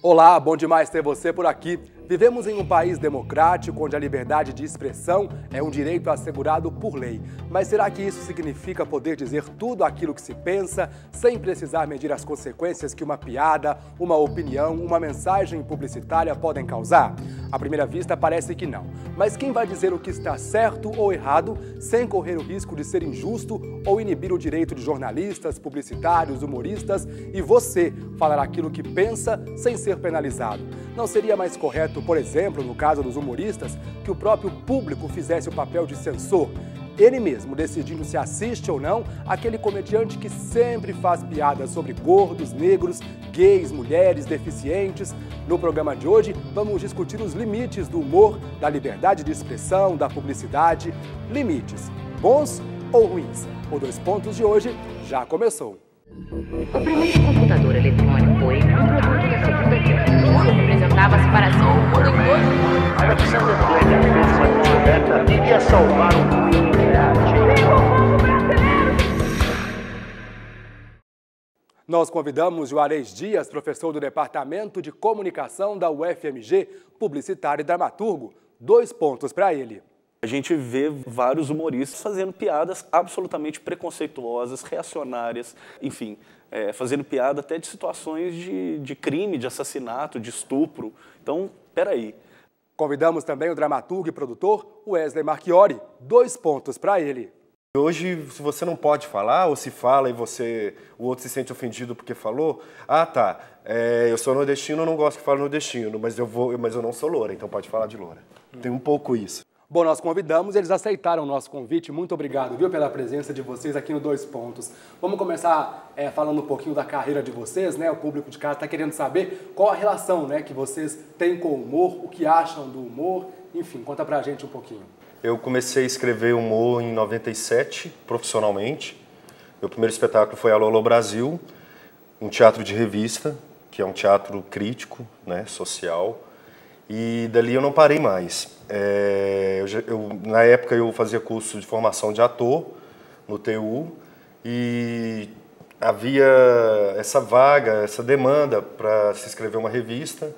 Olá, bom demais ter você por aqui. Vivemos em um país democrático onde a liberdade de expressão é um direito assegurado por lei. Mas será que isso significa poder dizer tudo aquilo que se pensa, sem precisar medir as consequências que uma piada, uma opinião, uma mensagem publicitária podem causar? À primeira vista parece que não. Mas quem vai dizer o que está certo ou errado, sem correr o risco de ser injusto ou inibir o direito de jornalistas, publicitários, humoristas e você falar aquilo que pensa sem ser penalizado? Não seria mais correto, por exemplo, no caso dos humoristas, que o próprio público fizesse o papel de censor? Ele mesmo decidindo se assiste ou não aquele comediante que sempre faz piadas sobre gordos, negros, gays, mulheres, deficientes. No programa de hoje, vamos discutir os limites do humor, da liberdade de expressão, da publicidade. Limites, bons ou ruins? O Dois Pontos de hoje já começou. O primeiro computador eletrônico foi um produto da Segunda Guerra Mundial que representava a separação do mundo em dois. A opção da descoberta iria salvar o mundo. Nós convidamos Juarez Dias, professor do Departamento de Comunicação da UFMG, publicitário e dramaturgo. 2 pontos para ele. A gente vê vários humoristas fazendo piadas absolutamente preconceituosas, reacionárias, enfim, fazendo piada até de situações de crime, de assassinato, de estupro. Então, peraí. Convidamos também o dramaturgo e produtor Wesley Marchiori. 2 pontos para ele. Hoje, se você não pode falar, ou se fala e o outro se sente ofendido porque falou, eu sou nordestino, eu não gosto que fale nordestino, mas eu não sou loura, então pode falar de loura. Tem um pouco isso. Bom, nós convidamos, eles aceitaram o nosso convite. Muito obrigado, viu, pela presença de vocês aqui no Dois Pontos. Vamos começar falando um pouquinho da carreira de vocês, né? O público de casa está querendo saber qual a relação, né, que vocês têm com o humor, o que acham do humor. Enfim, conta pra gente um pouquinho. Eu comecei a escrever humor em 97, profissionalmente. Meu primeiro espetáculo foi Alô, Alô Brasil, um teatro de revista, que é um teatro crítico, né, social. E dali eu não parei mais. Na época eu fazia curso de formação de ator no TU e havia essa vaga, essa demanda para se escrever uma revista.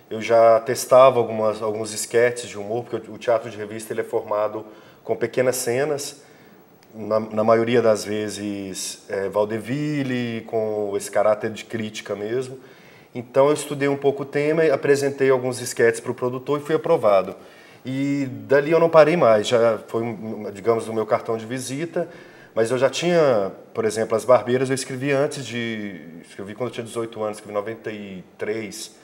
Eu já testava alguns esquetes de humor, porque o teatro de revista ele é formado com pequenas cenas, na maioria das vezes vaudeville, com esse caráter de crítica mesmo. Então eu estudei um pouco o tema, apresentei alguns esquetes para o produtor e fui aprovado. E dali eu não parei mais, já foi, digamos, o meu cartão de visita, mas eu já tinha, por exemplo, As Barbeiras eu escrevi escrevi quando eu tinha 18 anos, escrevi em 93.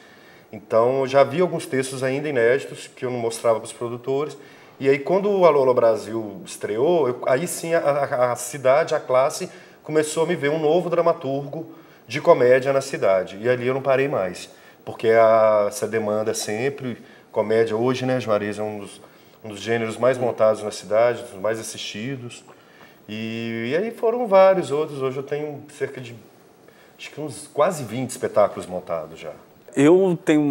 Então eu já vi alguns textos ainda inéditos que eu não mostrava para os produtores. E aí quando o Alô, Alô Brasil estreou, aí sim a cidade, a classe, começou a me ver um novo dramaturgo de comédia na cidade. E ali eu não parei mais, porque essa demanda sempre, comédia hoje, né, Juarez, é um dos gêneros mais montados na cidade, dos mais assistidos. E aí foram vários outros, hoje eu tenho cerca de, acho que uns quase 20 espetáculos montados já. Eu tenho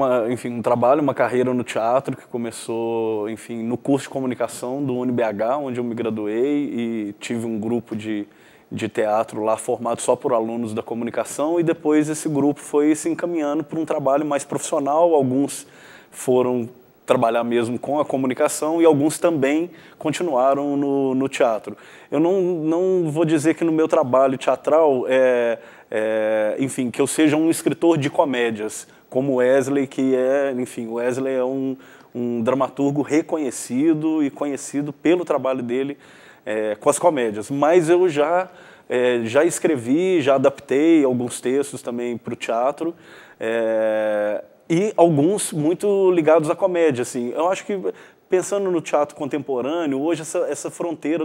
um trabalho, uma carreira no teatro que começou, enfim, no curso de comunicação do UniBH, onde eu me graduei e tive um grupo de teatro lá formado só por alunos da comunicação e depois esse grupo foi se encaminhando para um trabalho mais profissional. Alguns foram trabalhar mesmo com a comunicação e alguns também continuaram no teatro. Eu não vou dizer que no meu trabalho teatral, enfim, que eu seja um escritor de comédias, como o Wesley, o Wesley é um dramaturgo reconhecido e conhecido pelo trabalho dele com as comédias, mas eu já escrevi, já adaptei alguns textos também para o teatro, e alguns muito ligados à comédia. Assim. Eu acho que, pensando no teatro contemporâneo, hoje essa fronteira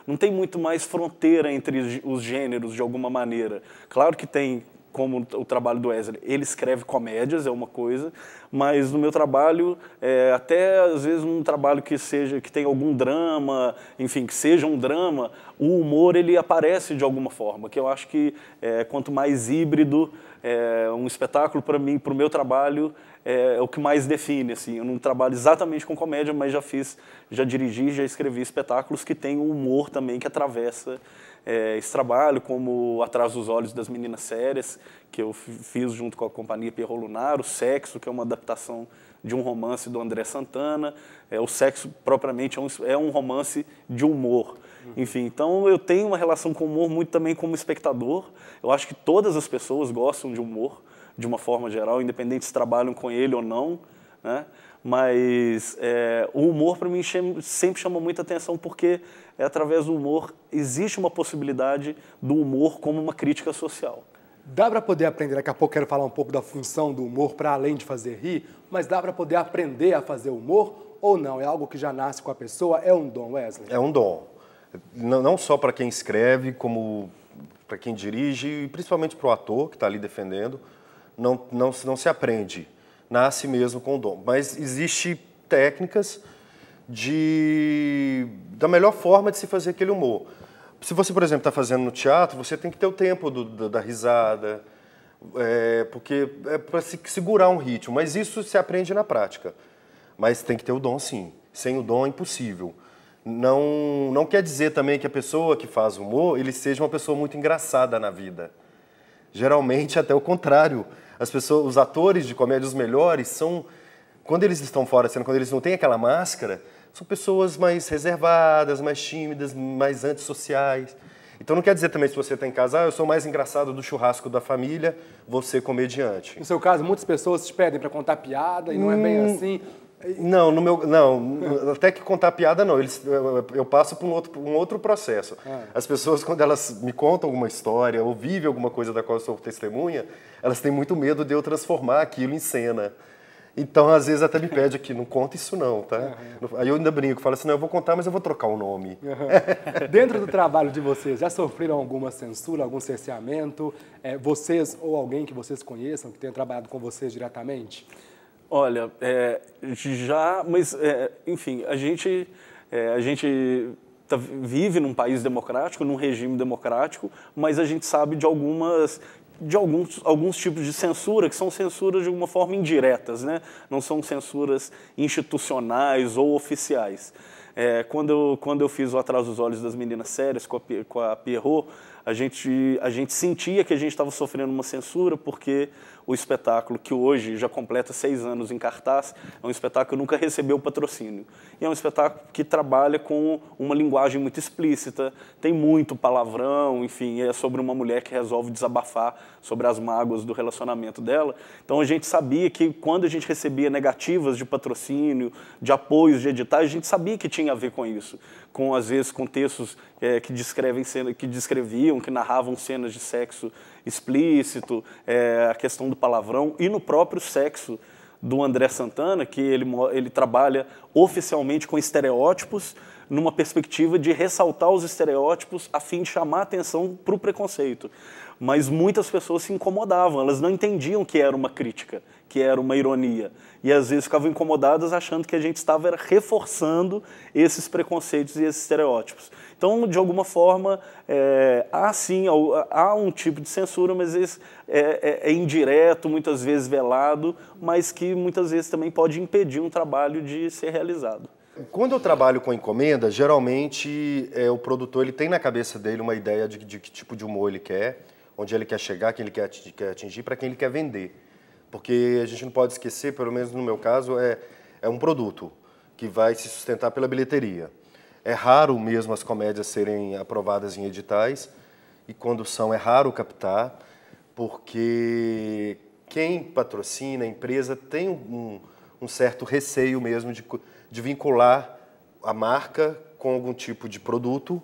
não tem muito mais fronteira entre os gêneros, de alguma maneira. Claro que tem, como o trabalho do Wesley, ele escreve comédias, é uma coisa, mas no meu trabalho, até às vezes um trabalho que tem algum drama, enfim, que seja um drama, o humor ele aparece de alguma forma, que eu acho que quanto mais híbrido, Um espetáculo, para mim, para o meu trabalho, é o que mais define. Assim. Eu não trabalho exatamente com comédia, mas já dirigi, já escrevi espetáculos que têm um humor também que atravessa esse trabalho, como Atrás dos Olhos das Meninas Sérias, que eu fiz junto com a companhia Pierrot Lunar, o Sexo, que é uma adaptação de um romance do André Santana. O Sexo, propriamente, é um romance de humor. Enfim, então eu tenho uma relação com o humor muito também como espectador. Eu acho que todas as pessoas gostam de humor, de uma forma geral, independente se trabalham com ele ou não, né? Mas o humor, para mim, sempre chama muita atenção, porque através do humor existe uma possibilidade do humor como uma crítica social. Dá para poder aprender, daqui a pouco quero falar um pouco da função do humor para além de fazer rir, mas dá para poder aprender a fazer humor ou não? É algo que já nasce com a pessoa? É um dom, Wesley? É um dom. Não só para quem escreve, como para quem dirige, e principalmente para o ator que está ali defendendo. Não se aprende, nasce mesmo com o dom. Mas existe técnicas da melhor forma de se fazer aquele humor. Se você, por exemplo, está fazendo no teatro, você tem que ter o tempo da risada, porque é para segurar um ritmo. Mas isso se aprende na prática. Mas tem que ter o dom, sim. Sem o dom é impossível. Não quer dizer também que a pessoa que faz humor, ele seja uma pessoa muito engraçada na vida. Geralmente, até o contrário. Os atores de comédia, os melhores, são, quando eles estão fora da cena, quando eles não têm aquela máscara, são pessoas mais reservadas, mais tímidas, mais antissociais. Então não quer dizer também, se você está em casa, eu sou mais engraçado do churrasco da família, você comediante. No seu caso, muitas pessoas te pedem para contar piada e não é bem assim. Não, até que contar piada não, eu passo por um outro processo. As pessoas, quando elas me contam alguma história ou vivem alguma coisa da qual eu sou testemunha, elas têm muito medo de eu transformar aquilo em cena. Então, às vezes, até me pede aqui, não conta isso não, tá? Aí eu ainda brinco, falo assim, não, eu vou contar, mas eu vou trocar o nome. Dentro do trabalho de vocês, já sofreram alguma censura, algum cerceamento? Vocês ou alguém que vocês conheçam, que tenha trabalhado com vocês diretamente? Olha, mas, enfim, a gente vive num país democrático, num regime democrático, mas a gente sabe de alguns tipos de censura, que são censuras de alguma forma indiretas, né? Não são censuras institucionais ou oficiais. Quando eu fiz o Atrás dos Olhos das Meninas Sérias com a Pierrot, a gente sentia que a gente estava sofrendo uma censura, porque o espetáculo, que hoje já completa 6 anos em cartaz, é um espetáculo que nunca recebeu patrocínio. E é um espetáculo que trabalha com uma linguagem muito explícita, tem muito palavrão, enfim, é sobre uma mulher que resolve desabafar sobre as mágoas do relacionamento dela. Então a gente sabia que quando a gente recebia negativas de patrocínio, de apoios de editais, a gente sabia que tinha a ver com isso. Às vezes com textos que descreviam, que narravam cenas de sexo explícito, a questão do palavrão, e no próprio Sexo do André Santana, que ele trabalha oficialmente com estereótipos, numa perspectiva de ressaltar os estereótipos a fim de chamar atenção para o preconceito. Mas muitas pessoas se incomodavam, elas não entendiam que era uma crítica, que era uma ironia. E às vezes ficavam incomodadas achando que a gente estava reforçando esses preconceitos e esses estereótipos. Então, de alguma forma, há um tipo de censura, mas esse é indireto, muitas vezes velado, mas que muitas vezes também pode impedir um trabalho de ser realizado. Quando eu trabalho com encomenda, geralmente o produtor ele tem na cabeça dele uma ideia de que tipo de humor ele quer, onde ele quer chegar, quem ele quer atingir, para quem ele quer vender. Porque a gente não pode esquecer, pelo menos no meu caso, é um produto que vai se sustentar pela bilheteria. É raro mesmo as comédias serem aprovadas em editais, e quando são, é raro captar, porque quem patrocina a empresa tem um certo receio mesmo de vincular a marca com algum tipo de produto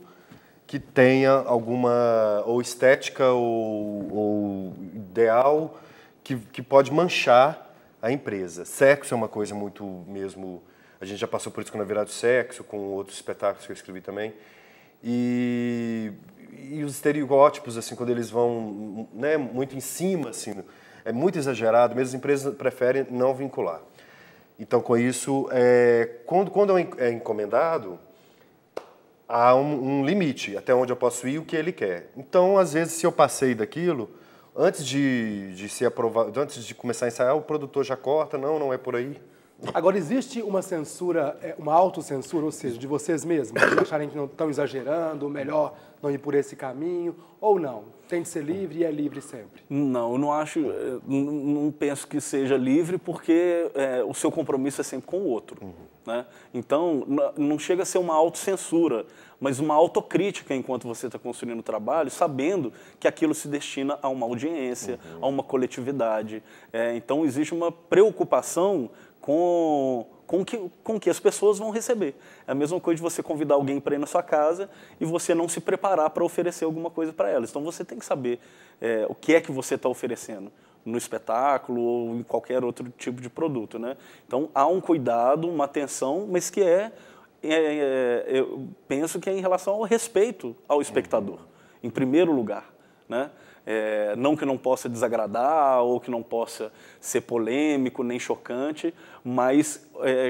que tenha alguma ou estética ou ideal que pode manchar a empresa. Sexo é uma coisa muito mesmo... A gente já passou por isso com Na Virada do Sexo, com outros espetáculos que eu escrevi também. E os estereótipos, assim, quando eles vão, né, muito em cima, assim, é muito exagerado, mesmo as empresas preferem não vincular. Então, com isso, quando é encomendado, há um limite até onde eu posso ir e o que ele quer. Então, às vezes, se eu passei daquilo, antes de ser aprovado, antes de começar a ensaiar, o produtor já corta, não é por aí. Agora, existe uma censura, uma autocensura, ou seja, de vocês mesmos, de acharem que não estão exagerando, melhor não ir por esse caminho, ou não? Tem de ser livre e é livre sempre? Não, eu não acho, não penso que seja livre, porque o seu compromisso é sempre com o outro. Né? Então, não chega a ser uma autocensura, mas uma autocrítica enquanto você está construindo o trabalho, sabendo que aquilo se destina a uma audiência, a uma coletividade. Então, existe uma preocupação com que as pessoas vão receber. É a mesma coisa de você convidar alguém para ir na sua casa e você não se preparar para oferecer alguma coisa para elas. Então, você tem que saber o que é que você está oferecendo no espetáculo ou em qualquer outro tipo de produto. Né? Então, há um cuidado, uma atenção, mas que eu penso que é em relação ao respeito ao espectador, em primeiro lugar. Né? Não que não possa desagradar ou que não possa ser polêmico nem chocante, mas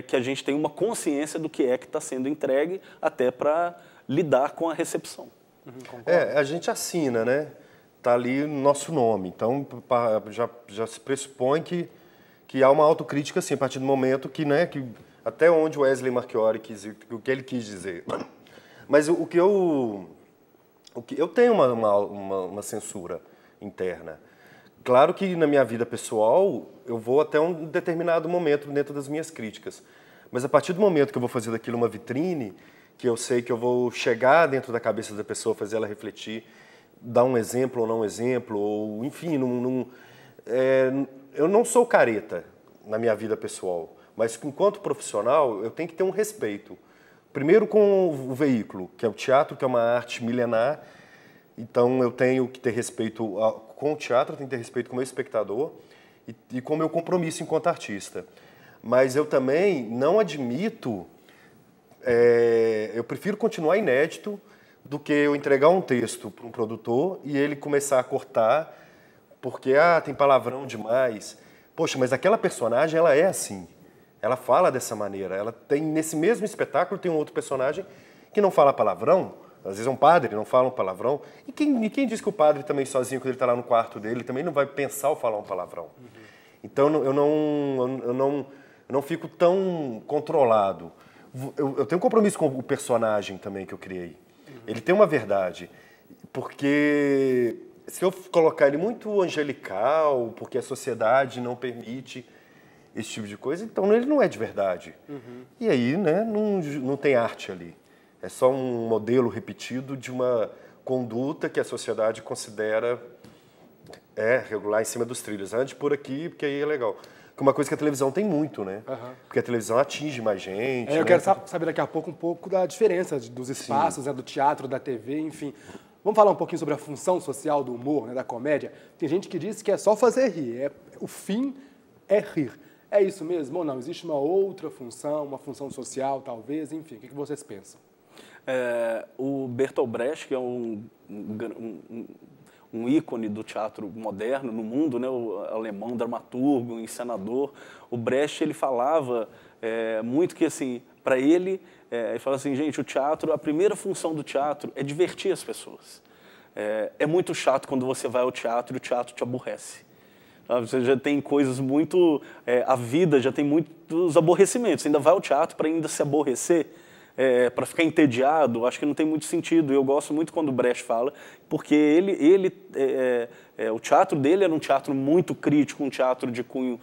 que a gente tenha uma consciência do que é que está sendo entregue até para lidar com a recepção. A gente assina, né? Está ali o nosso nome, então já se pressupõe que há uma autocrítica, assim, a partir do momento que, né, que até onde o Wesley Marchiori o que ele quis dizer. Mas o que eu tenho uma censura interna. Claro que na minha vida pessoal eu vou até um determinado momento dentro das minhas críticas. Mas a partir do momento que eu vou fazer daquilo uma vitrine, que eu sei que eu vou chegar dentro da cabeça da pessoa, fazer ela refletir, dar um exemplo ou não exemplo, ou enfim, eu não sou careta na minha vida pessoal, mas enquanto profissional eu tenho que ter um respeito. Primeiro com o veículo, que é o teatro, que é uma arte milenar. Então, eu tenho que ter respeito com o teatro, eu tenho que ter respeito com o meu espectador e com o meu compromisso enquanto artista. Mas eu também não admito, eu prefiro continuar inédito do que eu entregar um texto para um produtor e ele começar a cortar porque, tem palavrão demais. Poxa, mas aquela personagem, ela é assim. Ela fala dessa maneira. Ela tem, nesse mesmo espetáculo, tem um outro personagem que não fala palavrão. Às vezes é um padre, não fala um palavrão. E quem diz que o padre também sozinho, quando ele está lá no quarto dele, também não vai pensar ou falar um palavrão? Então, eu não fico tão controlado. Eu tenho um compromisso com o personagem também que eu criei. Ele tem uma verdade. Porque se eu colocar ele muito angelical, porque a sociedade não permite esse tipo de coisa, então ele não é de verdade. E aí, né, não tem arte ali. É só um modelo repetido de uma conduta que a sociedade considera regular em cima dos trilhos. Ande por aqui, porque aí é legal. Que uma coisa que a televisão tem muito, né? Porque a televisão atinge mais gente. Eu quero saber daqui a pouco um pouco da diferença dos espaços, né, do teatro, da TV, enfim. Vamos falar um pouquinho sobre a função social do humor, né, da comédia? Tem gente que diz que é só fazer rir, o fim é rir. É isso mesmo ou não? Existe uma outra função, uma função social, talvez? Enfim, o que vocês pensam? O Bertolt Brecht, que é um ícone do teatro moderno no mundo, né, o alemão, dramaturgo, encenador, o Brecht, ele falava muito que, assim, para ele fala assim, gente, o teatro, a primeira função do teatro é divertir as pessoas. É muito chato quando você vai ao teatro e o teatro te aborrece. Você já tem coisas muito... a vida já tem muitos aborrecimentos. Você ainda vai ao teatro para ainda se aborrecer, para ficar entediado, acho que não tem muito sentido. Eu gosto muito quando o Brecht fala, porque o teatro dele era um teatro muito crítico, um teatro de cunho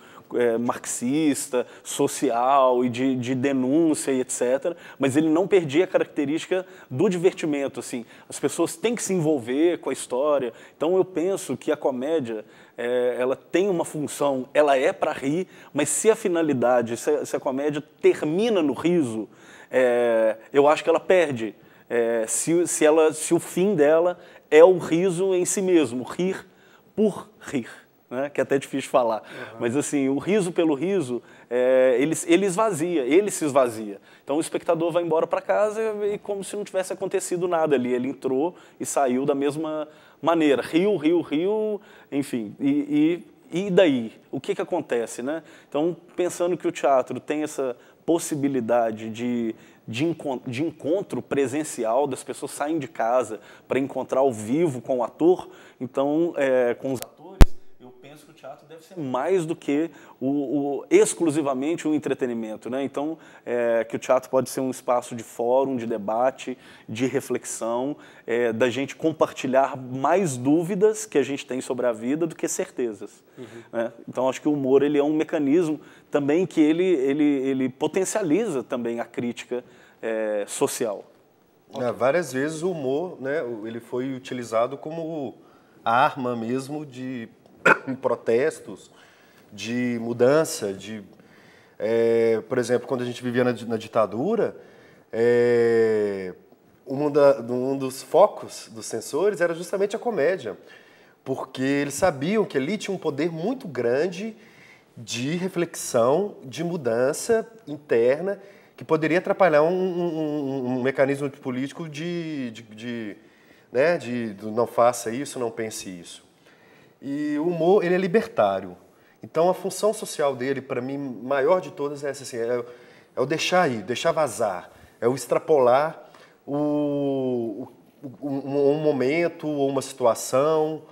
marxista, social e de denúncia e etc. Mas ele não perdia a característica do divertimento. Assim. As pessoas têm que se envolver com a história. Então eu penso que a comédia ela tem uma função, ela é para rir, mas se a finalidade, se a comédia termina no riso, eu acho que ela perde. Se o fim dela é o riso em si mesmo, rir por rir. Né? Que é até difícil de falar, mas assim, o riso pelo riso, ele se esvazia. Então o espectador vai embora para casa e como se não tivesse acontecido nada ali, ele entrou e saiu da mesma maneira, riu, enfim, e daí? O que acontece? Né? Então, pensando que o teatro tem essa possibilidade de encontro presencial, das pessoas saem de casa para encontrar ao vivo com o ator, então, com os atores, teatro deve ser mais do que exclusivamente um entretenimento, né? Então, que o teatro pode ser um espaço de fórum, de debate, de reflexão, da gente compartilhar mais dúvidas que a gente tem sobre a vida do que certezas. Né? Então, acho que o humor ele é um mecanismo também que ele potencializa também a crítica social. Várias vezes o humor, né, ele foi utilizado como arma mesmo de protestos, de mudança, por exemplo, quando a gente vivia na ditadura, um dos focos dos censores era justamente a comédia, porque eles sabiam que ali tinha um poder muito grande de reflexão, de mudança interna, que poderia atrapalhar um mecanismo político de não faça isso, não pense isso. E o humor, ele é libertário. Então, a função social dele, para mim, maior de todas é essa, assim, é o deixar ir, deixar vazar, é o extrapolar um momento ou uma situação.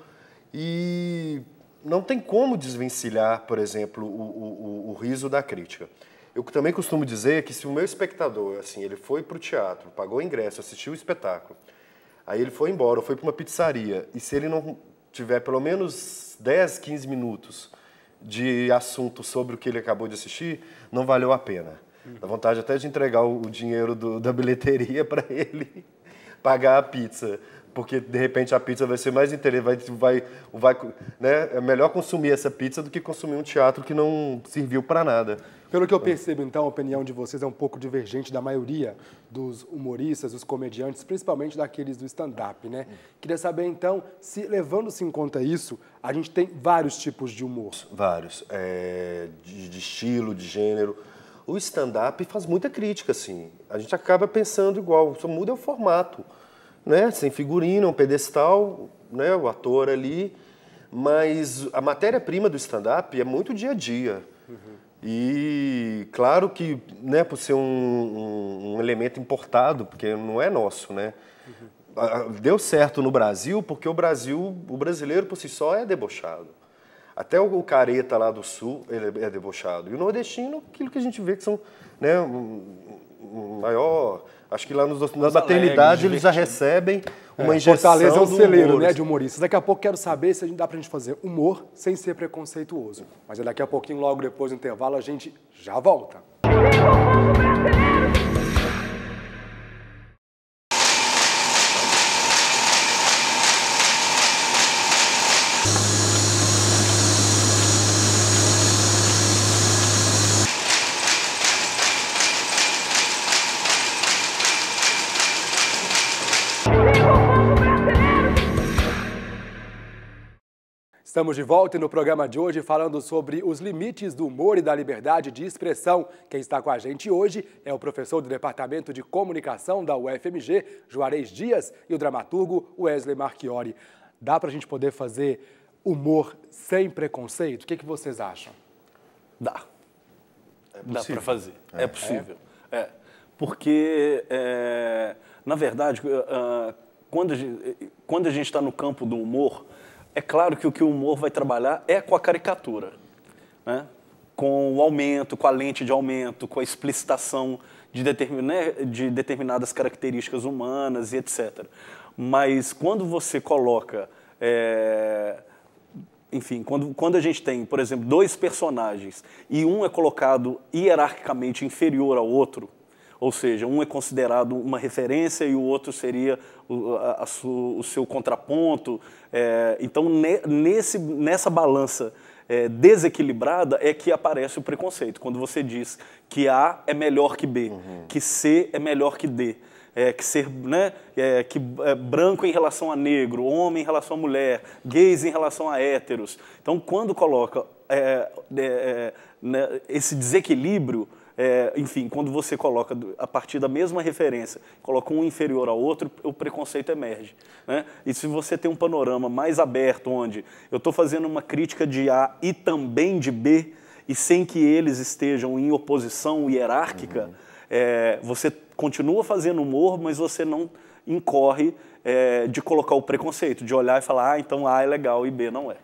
E não tem como desvencilhar, por exemplo, o riso da crítica. Eu também costumo dizer que se o meu espectador, assim, ele foi para o teatro, pagou o ingresso, assistiu o espetáculo, aí ele foi embora, ou foi para uma pizzaria, e se ele não tiver pelo menos 10, 15 minutos de assunto sobre o que ele acabou de assistir, não valeu a pena. Dá vontade até de entregar o dinheiro da bilheteria para ele pagar a pizza, porque de repente a pizza vai ser mais interessante, né? É melhor consumir essa pizza do que consumir um teatro que não serviu para nada. Pelo que eu percebo, então, a opinião de vocês é um pouco divergente da maioria dos humoristas, dos comediantes, principalmente daqueles do stand-up, né? Queria saber, então, se, levando-se em conta isso, a gente tem vários tipos de humor. Vários. De estilo, de gênero. O stand-up faz muita crítica, assim. A gente acaba pensando igual, só muda o formato, né? Sem figurino, um pedestal, né? O ator ali. Mas a matéria-prima do stand-up é muito dia a dia. E claro que, né, por ser um elemento importado, porque não é nosso, né? Deu certo no Brasil porque o brasileiro por si só é debochado. Até o careta lá do sul, ele é debochado. E o nordestino, aquilo que a gente vê que são, né, maior... Acho que lá na maternidade eles já recebem uma injeção Fortaleza é um celeiro, humor, né, de humoristas. Daqui a pouco quero saber se dá pra gente fazer humor sem ser preconceituoso. Mas daqui a pouquinho, logo depois do intervalo, a gente já volta. Estamos de volta e no programa de hoje falando sobre os limites do humor e da liberdade de expressão. Quem está com a gente hoje é o professor do Departamento de Comunicação da UFMG, Juarez Dias, e o dramaturgo Wesley Marchiori. Dá para a gente poder fazer humor sem preconceito? O que vocês acham? Dá. Dá para fazer. É possível. Porque, na verdade, quando a gente está no campo do humor, é claro que o que o humor vai trabalhar é com a caricatura, né? Com o aumento, com a lente de aumento, com a explicitação de determinadas características humanas e etc. Mas quando você coloca, enfim, quando a gente tem, por exemplo, dois personagens e um é colocado hierarquicamente inferior ao outro, ou seja, um é considerado uma referência e o outro seria o seu contraponto. Então, nessa balança desequilibrada é que aparece o preconceito. Quando você diz que A é melhor que B, que C é melhor que D, que branco em relação a negro, homem em relação a mulher, gays em relação a héteros. Então, quando coloca esse desequilíbrio, enfim, quando você coloca a partir da mesma referência, coloca um inferior ao outro, o preconceito emerge, né? E se você tem um panorama mais aberto, onde eu estou fazendo uma crítica de A e também de B, e sem que eles estejam em oposição hierárquica, você continua fazendo humor, mas você não incorre de colocar o preconceito, de olhar e falar, então A é legal e B não é.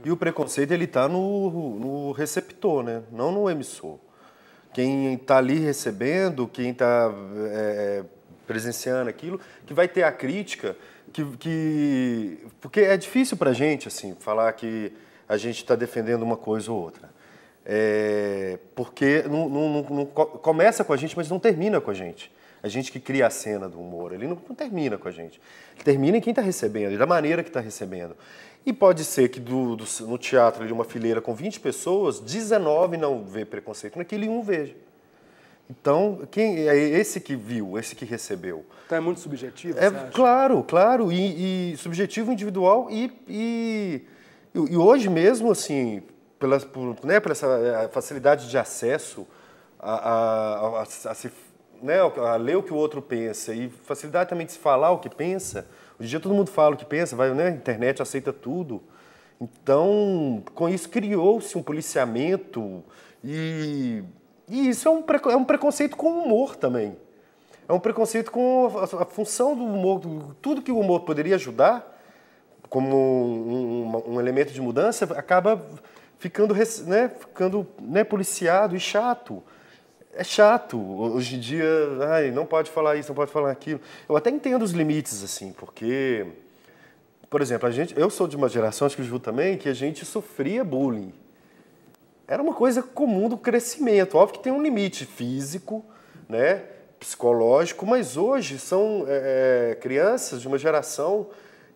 E o preconceito ele está no receptor, né? Não no emissor. Quem está ali recebendo, quem está presenciando aquilo, que vai ter a crítica, porque é difícil para a gente assim, falar que a gente está defendendo uma coisa ou outra. Porque não começa com a gente, mas não termina com a gente. A gente que cria a cena do humor, ele não termina com a gente. Ele termina em quem está recebendo, e da maneira que está recebendo. E pode ser que no teatro, de uma fileira com 20 pessoas, 19 não vê preconceito naquilo e um veja. Então, quem é esse que viu, esse que recebeu? Então é muito subjetivo, você acha? Claro. E subjetivo, individual e hoje mesmo, assim, por essa facilidade de acesso a ler o que o outro pensa e facilidade também de se falar o que pensa. Hoje em dia todo mundo fala o que pensa, vai, né? A internet aceita tudo. Então, com isso criou-se um policiamento e isso é um preconceito com o humor também. É um preconceito com a função do humor, tudo que o humor poderia ajudar como um elemento de mudança, acaba ficando policiado e chato. É chato. Hoje em dia, não pode falar isso, não pode falar aquilo. Eu até entendo os limites, assim, porque, por exemplo, eu sou de uma geração, acho que o Ju também, que a gente sofria bullying. Era uma coisa comum do crescimento. Óbvio que tem um limite físico, né, psicológico, mas hoje são crianças de uma geração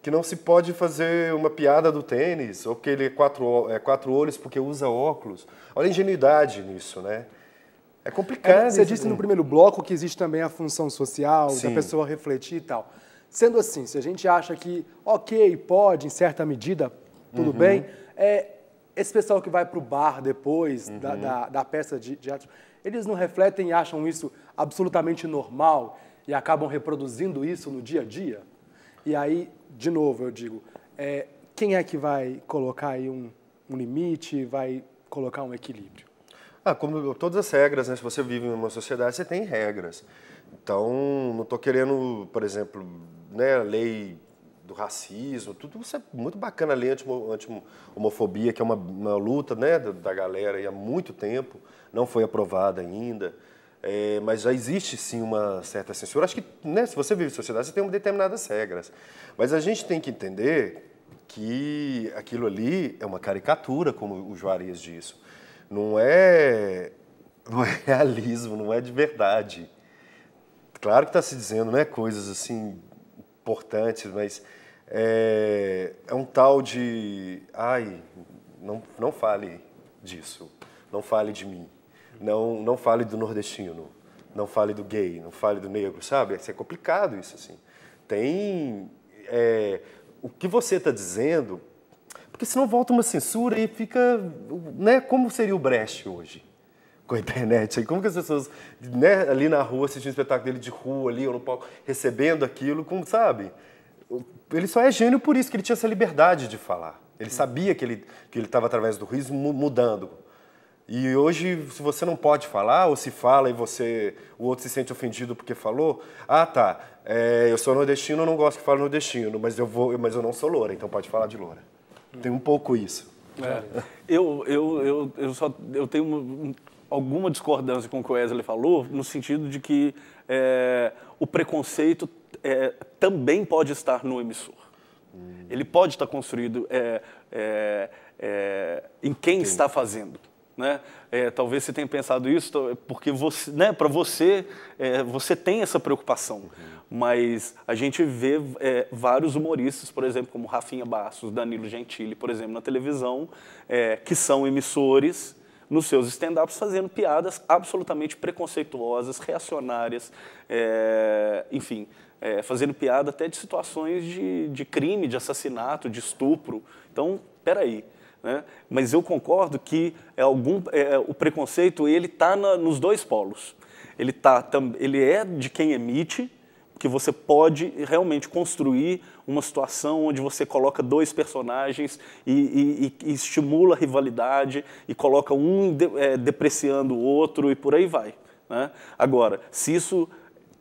que não se pode fazer uma piada do tênis, ou que ele é quatro olhos porque usa óculos. Olha a ingenuidade nisso, né? É complicado. Você disse no primeiro bloco que existe também a função social, Sim. da pessoa refletir e tal. Sendo assim, se a gente acha que, ok, pode, em certa medida, tudo bem, esse pessoal que vai para o bar depois da peça de teatro, eles não refletem e acham isso absolutamente normal e acabam reproduzindo isso no dia a dia? E aí, de novo, eu digo, quem é que vai colocar aí um limite, vai colocar um equilíbrio? Como todas as regras, né? Se você vive em uma sociedade, você tem regras. Então, não estou querendo, por exemplo, né, a lei do racismo, tudo isso é muito bacana, a lei anti-homofobia, que é uma luta, né, da galera há muito tempo, não foi aprovada ainda, mas já existe sim uma certa censura. Acho que, né, se você vive em sociedade, você tem determinadas regras. Mas a gente tem que entender que aquilo ali é uma caricatura, como o Juarez disse. Não é realismo, não é de verdade. Claro que está se dizendo, né, coisas assim importantes, mas é um tal de, não fale disso, não fale de mim, não fale do nordestino, não fale do gay, não fale do negro, sabe? É complicado isso, assim. Tem o que você está dizendo, porque senão volta uma censura e fica, né? Como seria o Brecht hoje, com a internet? Aí, como que as pessoas, né, ali na rua, assistindo um espetáculo dele de rua, ali, ou no palco, recebendo aquilo, como, sabe? Ele só é gênio por isso, que ele tinha essa liberdade de falar. Ele sabia que ele estava, através do riso, mudando. E hoje, se você não pode falar, ou se fala e o outro se sente ofendido porque falou, eu sou nordestino, eu não gosto que fale nordestino, mas eu não sou loura, então pode falar de loura. Tem um pouco isso. Eu tenho alguma discordância com o que o Wesley falou, no sentido de que o preconceito também pode estar no emissor. Ele pode estar construído em quem está fazendo. Né? Talvez você tenha pensado isso porque você, né, para você, você tem essa preocupação. Mas a gente vê vários humoristas, por exemplo, como Rafinha Bastos, Danilo Gentili, por exemplo, na televisão, que são emissores nos seus stand-ups fazendo piadas absolutamente preconceituosas, reacionárias, enfim, fazendo piada até de situações de crime, de assassinato, de estupro. Então, peraí. Né? Mas eu concordo que o preconceito ele está nos dois polos. Ele é de quem emite, que você pode realmente construir uma situação onde você coloca dois personagens e estimula a rivalidade e coloca um depreciando o outro e por aí vai. Né? Agora, se isso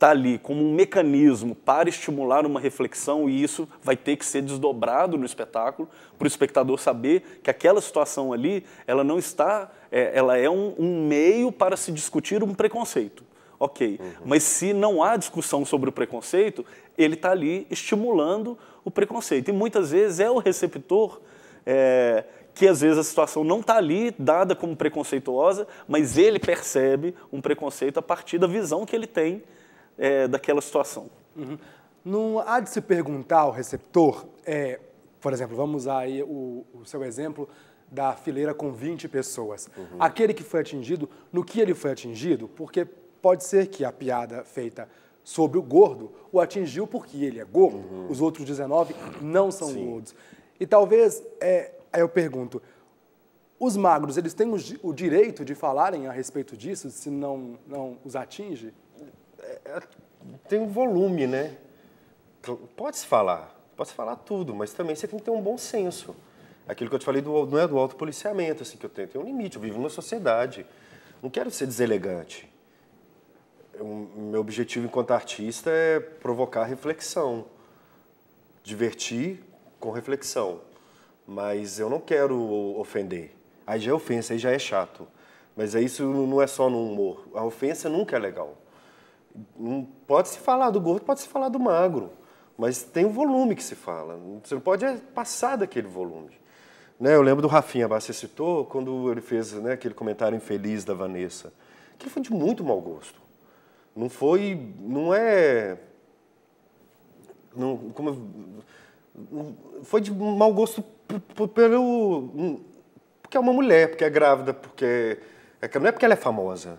está ali como um mecanismo para estimular uma reflexão, e isso vai ter que ser desdobrado no espetáculo, para o espectador saber que aquela situação ali, ela não está, ela é um meio para se discutir um preconceito. Ok, mas se não há discussão sobre o preconceito, ele está ali estimulando o preconceito. E muitas vezes é o receptor que às vezes a situação não está ali dada como preconceituosa, mas ele percebe um preconceito a partir da visão que ele tem daquela situação. Não há de se perguntar ao receptor, por exemplo, vamos usar aí o seu exemplo da fileira com 20 pessoas. Aquele que foi atingido, no que ele foi atingido, porque pode ser que a piada feita sobre o gordo o atingiu porque ele é gordo, os outros 19 não são gordos. E talvez, aí eu pergunto, os magros, eles têm o direito de falarem a respeito disso, se não os atinge? Tem um volume, né? Pode-se falar tudo, mas também você tem que ter um bom senso. Aquilo que eu te falei não é do autopoliciamento, assim, que eu tenho. Tem um limite, eu vivo numa sociedade. Não quero ser deselegante. Meu objetivo enquanto artista é provocar reflexão, divertir com reflexão, mas eu não quero ofender. Aí já é ofensa, aí já é chato. Mas isso não é só no humor. A ofensa nunca é legal. Pode-se falar do gordo, pode-se falar do magro, mas tem um volume que se fala. Você não pode passar daquele volume. Né? Eu lembro do Rafinha Bastos, você citou, quando ele fez, né, aquele comentário infeliz da Vanessa. Aquilo foi de muito mau gosto. Foi de mau gosto porque é uma mulher, porque é grávida, porque não é porque ela é famosa,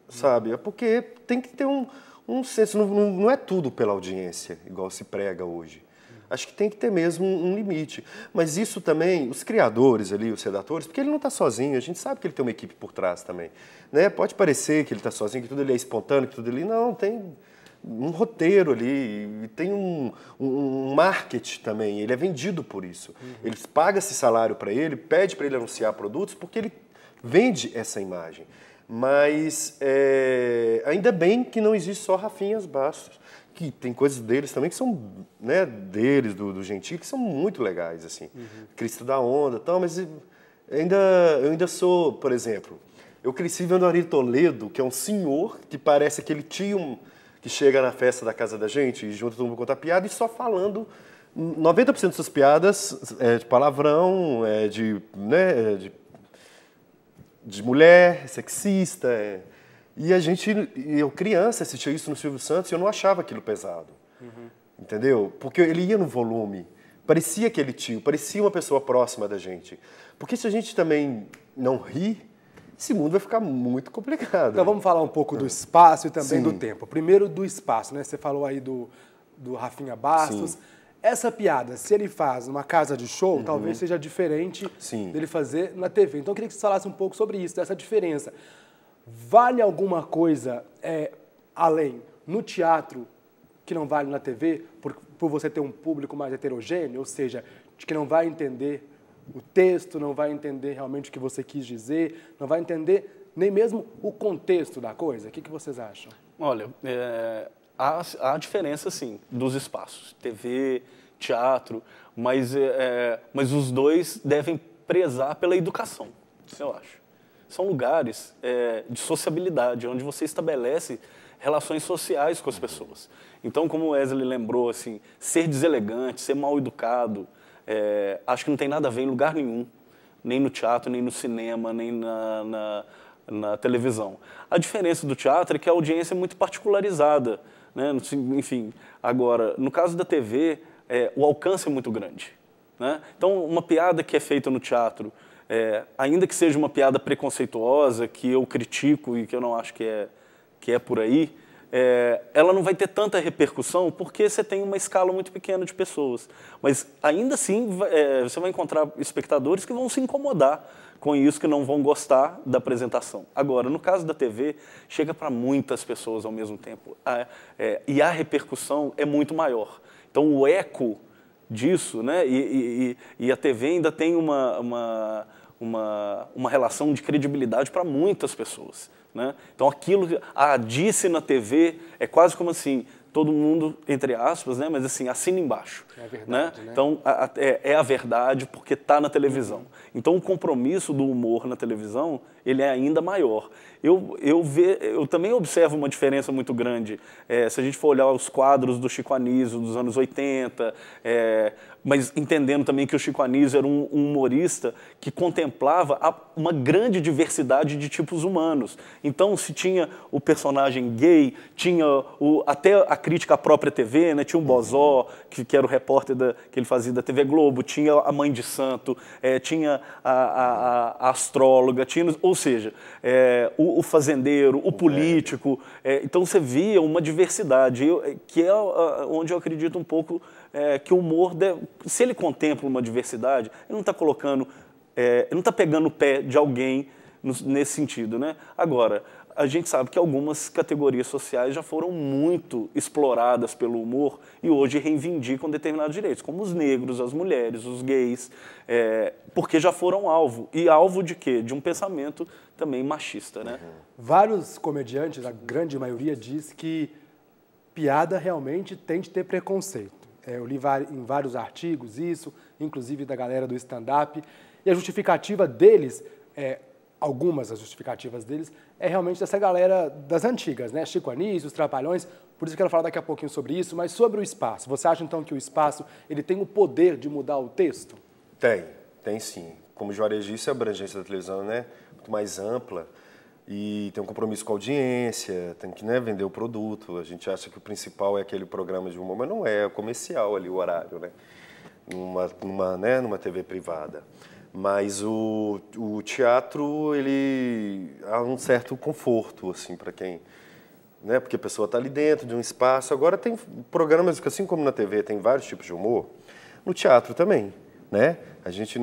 sabe? É porque tem que ter um senso, não é tudo pela audiência, igual se prega hoje. Acho que tem que ter mesmo um limite. Mas isso também, os criadores ali, os redatores, porque ele não está sozinho, a gente sabe que ele tem uma equipe por trás também. Né? Pode parecer que ele está sozinho, que tudo ali é espontâneo, que tudo ali... Não, tem um roteiro ali, tem um marketing também, ele é vendido por isso. Ele paga esse salário para ele, pede para ele anunciar produtos, porque ele vende essa imagem. Mas ainda bem que não existe só Rafinhas Bastos, que tem coisas deles também que são, né, deles, do Gentili, que são muito legais, assim. Cristo da Onda e tal, mas eu ainda sou, por exemplo, eu cresci vendo Ari Toledo, que é um senhor que parece aquele tio que chega na festa da casa da gente e junto todo mundo conta piada e só falando 90% dessas piadas de palavrão, de mulher, sexista. E eu criança assistia isso no Silvio Santos e eu não achava aquilo pesado. Entendeu? Porque ele ia no volume. Parecia aquele tio, parecia uma pessoa próxima da gente. Porque se a gente também não ri, esse mundo vai ficar muito complicado. Então vamos falar um pouco do espaço e também do tempo. Primeiro do espaço, né? Você falou aí do Rafinha Bastos. Sim. Essa piada, se ele faz numa casa de show, talvez seja diferente dele fazer na TV. Então eu queria que você falasse um pouco sobre isso, dessa diferença. Vale alguma coisa além no teatro que não vale na TV, por você ter um público mais heterogêneo, ou seja, de que não vai entender o texto, não vai entender realmente o que você quis dizer, não vai entender nem mesmo o contexto da coisa? O que vocês acham? Olha, há diferença, sim, dos espaços, TV, teatro, mas os dois devem prezar pela educação, eu acho. São lugares de sociabilidade, onde você estabelece relações sociais com as pessoas. Então, como o Wesley lembrou, assim, ser deselegante, ser mal educado, acho que não tem nada a ver em lugar nenhum, nem no teatro, nem no cinema, nem na televisão. A diferença do teatro é que a audiência é muito particularizada, né? Enfim, agora, no caso da TV, o alcance é muito grande, né? Então, uma piada que é feita no teatro, ainda que seja uma piada preconceituosa, que eu critico e que eu não acho que é por aí, ela não vai ter tanta repercussão porque você tem uma escala muito pequena de pessoas. Mas, ainda assim, você vai encontrar espectadores que vão se incomodar com isso, que não vão gostar da apresentação. Agora, no caso da TV, chega para muitas pessoas ao mesmo tempo. E a repercussão é muito maior. Então, o eco disso, né? E a TV ainda tem uma uma relação de credibilidade para muitas pessoas, né? Então aquilo, disse na TV, é quase como assim, todo mundo, entre aspas, né, mas assim, assina embaixo. É verdade, né? Então, é a verdade porque está na televisão. Então, o compromisso do humor na televisão, ele é ainda maior. Eu também observo uma diferença muito grande. Se a gente for olhar os quadros do Chico Anísio dos anos 80, mas entendendo também que o Chico Anísio era um humorista que contemplava uma grande diversidade de tipos humanos. Então, se tinha o personagem gay, tinha até a crítica à própria TV, né? Tinha um Bozó, que era o repórter que ele fazia da TV Globo, tinha a Mãe de Santo, tinha a astróloga, ou seja, o fazendeiro, o político. Então, você via uma diversidade, que é onde eu acredito um pouco que o humor, se ele contempla uma diversidade, ele não está colocando, ele não está pegando o pé de alguém nesse sentido, né? Agora, a gente sabe que algumas categorias sociais já foram muito exploradas pelo humor e hoje reivindicam determinados direitos, como os negros, as mulheres, os gays, porque já foram alvo. E alvo de quê? De um pensamento também machista, né? Vários comediantes, a grande maioria, diz que piada realmente tem de ter preconceito. Eu li em vários artigos isso, inclusive da galera do stand-up, e a justificativa deles, algumas das justificativas deles, é realmente dessa galera das antigas, né? Chico Anísio, os Trapalhões, por isso que eu quero falar daqui a pouquinho sobre isso, mas sobre o espaço. Você acha, então, que o espaço ele tem o poder de mudar o texto? Tem sim. Como o Juarez disse, a abrangência da televisão, né, muito mais ampla e tem um compromisso com a audiência, tem que, né, vender o produto. A gente acha que o principal é aquele programa de humor, mas não é comercial ali, o horário, né? Numa TV privada. Mas o teatro, ele há um certo conforto, assim, para quem, né? Porque a pessoa está ali dentro de um espaço. Agora tem programas que, assim como na TV, tem vários tipos de humor, no teatro também, né? A gente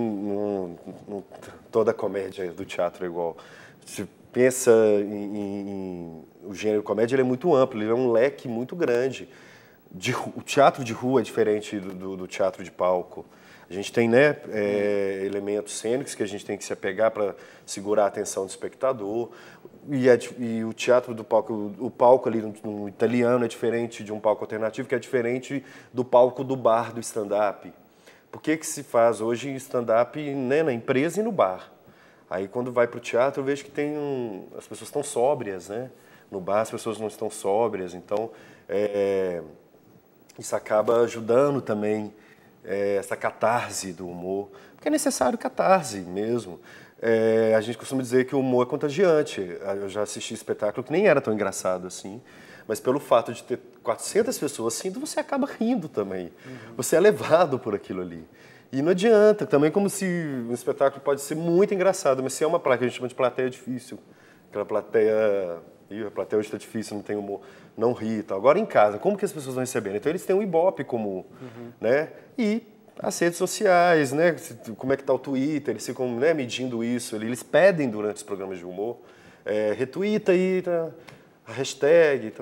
toda a comédia do teatro é igual. Se pensa o gênero comédia, ele é muito amplo, ele é um leque muito grande. O teatro de rua é diferente do teatro de palco. A gente tem, né, elementos cênicos que a gente tem que se apegar para segurar a atenção do espectador. E o teatro do palco, o palco ali no italiano é diferente de um palco alternativo, que é diferente do palco do bar do stand-up. Por que se faz hoje stand-up, né, na empresa e no bar? Aí quando vai para o teatro eu vejo que as pessoas estão sóbrias, né? No bar as pessoas não estão sóbrias, então isso acaba ajudando também essa catarse do humor, porque é necessário catarse mesmo. A gente costuma dizer que o humor é contagiante. Eu já assisti espetáculo que nem era tão engraçado assim, mas pelo fato de ter 400 pessoas assistindo, você acaba rindo também. Você é levado por aquilo ali. E não adianta, também como se um espetáculo pode ser muito engraçado, mas se é uma plateia, que a gente chama de plateia difícil, aquela plateia... a plateia hoje está difícil, não tem humor, não ri e tal. Agora em casa, como que as pessoas vão recebendo? Então eles têm um Ibope comum, né? E as redes sociais, né? Como é que está o Twitter, eles ficam, né, medindo isso, eles pedem durante os programas de humor, retuita aí a hashtag.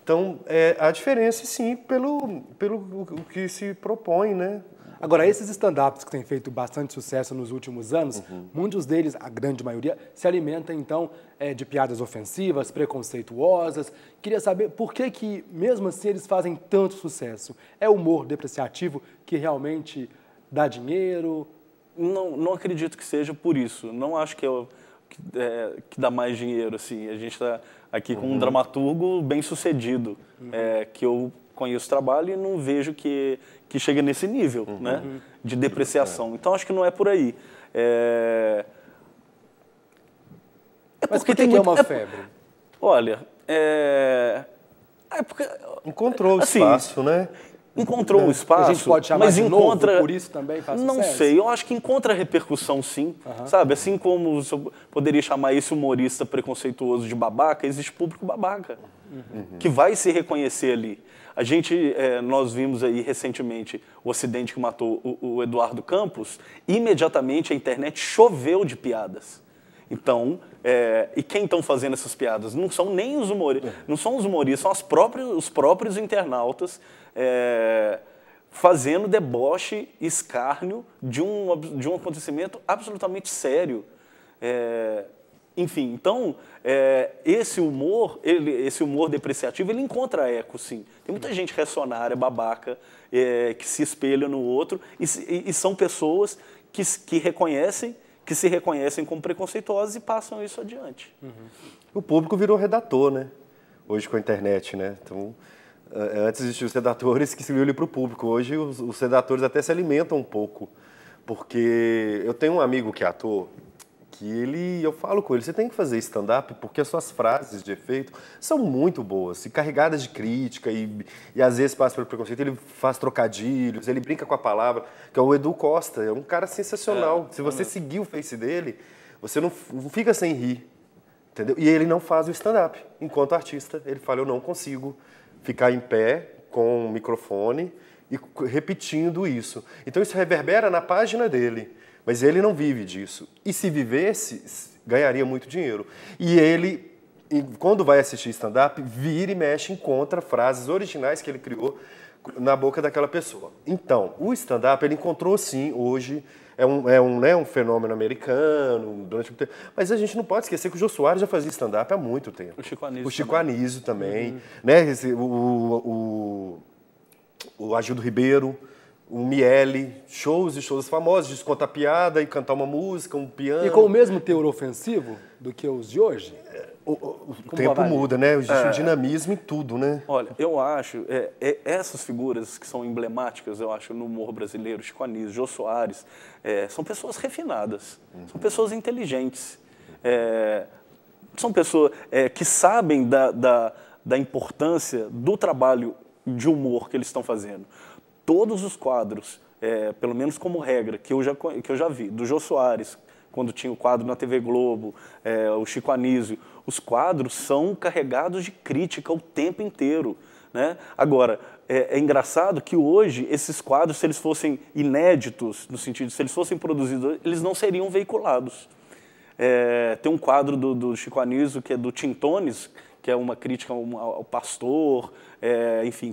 Então a diferença sim pelo que se propõe, né? Agora, esses stand-ups que têm feito bastante sucesso nos últimos anos, muitos deles, a grande maioria, se alimentam, então, de piadas ofensivas, preconceituosas. Queria saber por que, mesmo assim, eles fazem tanto sucesso? É o humor depreciativo que realmente dá dinheiro? Não acredito que seja por isso. Não acho que dá mais dinheiro, assim. A gente está aqui com um dramaturgo bem-sucedido, que eu conheço o trabalho e não vejo que chega nesse nível, né, de depreciação. Então, acho que não é por aí. Mas por que é uma febre? Olha, porque... Encontrou o espaço, né? Encontrou um espaço, a gente pode chamar mas de encontra... novo, por isso também faz sucesso? Não sei, eu acho que encontra repercussão sim, sabe? Assim como eu poderia chamar esse humorista preconceituoso de babaca, existe público babaca, que vai se reconhecer ali. Nós vimos aí recentemente o acidente que matou o Eduardo Campos, e imediatamente a internet choveu de piadas. Então, e quem estão fazendo essas piadas? Não são nem os humoristas, não são os humoristas, são os próprios internautas fazendo deboche, escárnio de um acontecimento absolutamente sério. Enfim, então, esse humor depreciativo, ele encontra eco, sim. Tem muita gente reacionária, babaca, que se espelha no outro, e são pessoas que se reconhecem como preconceituosas e passam isso adiante. O público virou redator, né? Hoje com a internet, né? Então, antes existiam os redatores que escreviam ali para o público. Hoje os redatores até se alimentam um pouco. Porque eu tenho um amigo que é ator, que eu falo com ele, você tem que fazer stand-up porque as suas frases de efeito são muito boas, e carregadas de crítica, e às vezes passa pelo preconceito, ele faz trocadilhos, ele brinca com a palavra, que é o Edu Costa, é um cara sensacional. Se você seguir o Face dele, você não fica sem rir, entendeu? E ele não faz o stand-up. Enquanto artista, ele fala, eu não consigo ficar em pé com o microfone e repetindo isso. Então isso reverbera na página dele. Mas ele não vive disso. E se vivesse, ganharia muito dinheiro. E ele, quando vai assistir stand-up, vira e mexe, encontra frases originais que ele criou na boca daquela pessoa. Então, o stand-up, ele encontrou sim, hoje, é um fenômeno americano, durante muito tempo. Mas a gente não pode esquecer que o Jô Soares já fazia stand-up há muito tempo. O Chico Anísio também. Né? O Agildo Ribeiro, o Miele, shows e shows famosos, de contar piada e cantar uma música, um piano. E com o mesmo teor ofensivo do que os de hoje? O tempo muda, né? Existe um dinamismo em tudo, né? Olha, eu acho, essas figuras que são emblemáticas, eu acho, no humor brasileiro, Chico Anísio, Jô Soares, são pessoas refinadas, são pessoas inteligentes, são pessoas que sabem da importância do trabalho de humor que eles estão fazendo. Todos os quadros, pelo menos como regra, que eu já vi, do Jô Soares, quando tinha o quadro na TV Globo, o Chico Anísio, os quadros são carregados de crítica o tempo inteiro, né? Agora, é engraçado que hoje esses quadros, se eles fossem inéditos, no sentido de se eles fossem produzidos, eles não seriam veiculados. Tem um quadro do Chico Anísio, que é do Tintones, que é uma crítica ao pastor, enfim,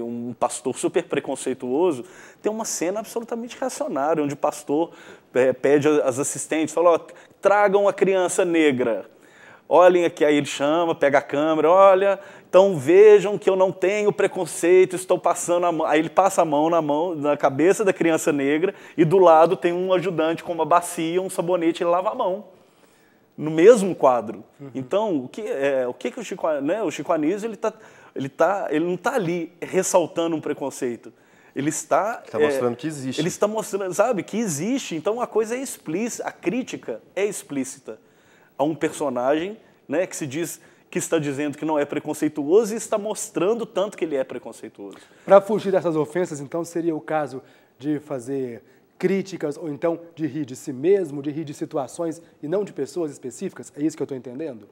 um pastor super preconceituoso. Tem uma cena absolutamente reacionária, onde o pastor pede às assistentes, fala, tragam a criança negra, olhem aqui, aí ele chama, pega a câmera, olha, então vejam que eu não tenho preconceito, estou passando a mão, aí ele passa a mão na cabeça da criança negra, e do lado tem um ajudante com uma bacia, um sabonete, ele lava a mão. No mesmo quadro. Então, o Chico Anísio, ele não está ali ressaltando um preconceito. Ele está mostrando que existe. Ele está mostrando, sabe, que existe. Então, a coisa é explícita, a crítica é explícita a um personagem, né, que se diz que está dizendo que não é preconceituoso e está mostrando tanto que ele é preconceituoso. Para fugir dessas ofensas, então, seria o caso de fazer críticas, ou então de rir de si mesmo, de rir de situações e não de pessoas específicas? É isso que eu estou entendendo?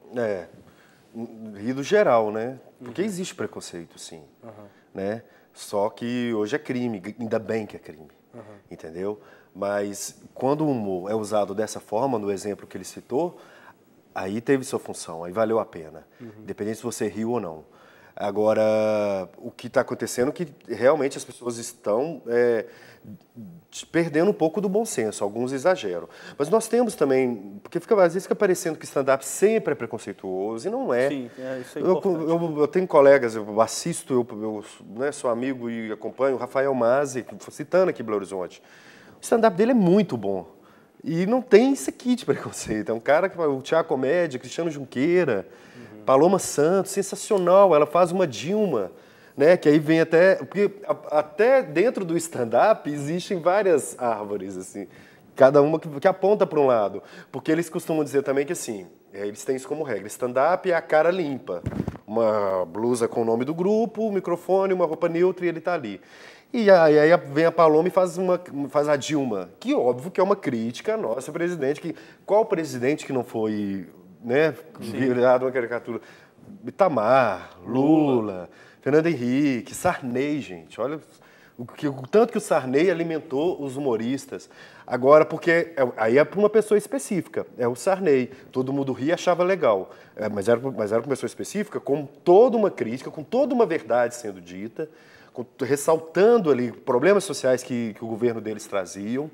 Rir do geral, né? Porque existe preconceito, sim. Né? Só que hoje é crime, ainda bem que é crime, entendeu? Mas quando o humor é usado dessa forma, no exemplo que ele citou, aí teve sua função, aí valeu a pena, independente se você riu ou não. Agora, o que está acontecendo é que realmente as pessoas estão perdendo um pouco do bom senso, alguns exageram. Mas nós temos também, porque às vezes fica parecendo que stand-up sempre é preconceituoso, e não é. Sim, isso é importante. Eu tenho colegas, eu assisto, eu sou amigo e acompanho o Rafael Mazzi, citando aqui Belo Horizonte. O stand-up dele é muito bom. E não tem isso aqui de preconceito. É um cara que o Tiago Comédia, Cristiano Junqueira, Paloma Santos, sensacional. Ela faz uma Dilma, né? Que aí vem até... Porque até dentro do stand-up existem várias árvores, assim. Cada uma que aponta para um lado. Porque eles costumam dizer também que, assim, eles têm isso como regra. Stand-up é a cara limpa. Uma blusa com o nome do grupo, um microfone, uma roupa neutra e ele está ali. E aí vem a Paloma e faz a Dilma, que óbvio que é uma crítica à nossa presidente. Qual presidente que não foi, né, virado uma caricatura? Itamar, Lula, Fernando Henrique, Sarney, gente. Olha o tanto que o Sarney alimentou os humoristas. Agora, porque aí é para uma pessoa específica, é o Sarney. Todo mundo ria e achava legal. Mas era para uma pessoa específica, com toda uma crítica, com toda uma verdade sendo dita, ressaltando ali problemas sociais que o governo deles traziam,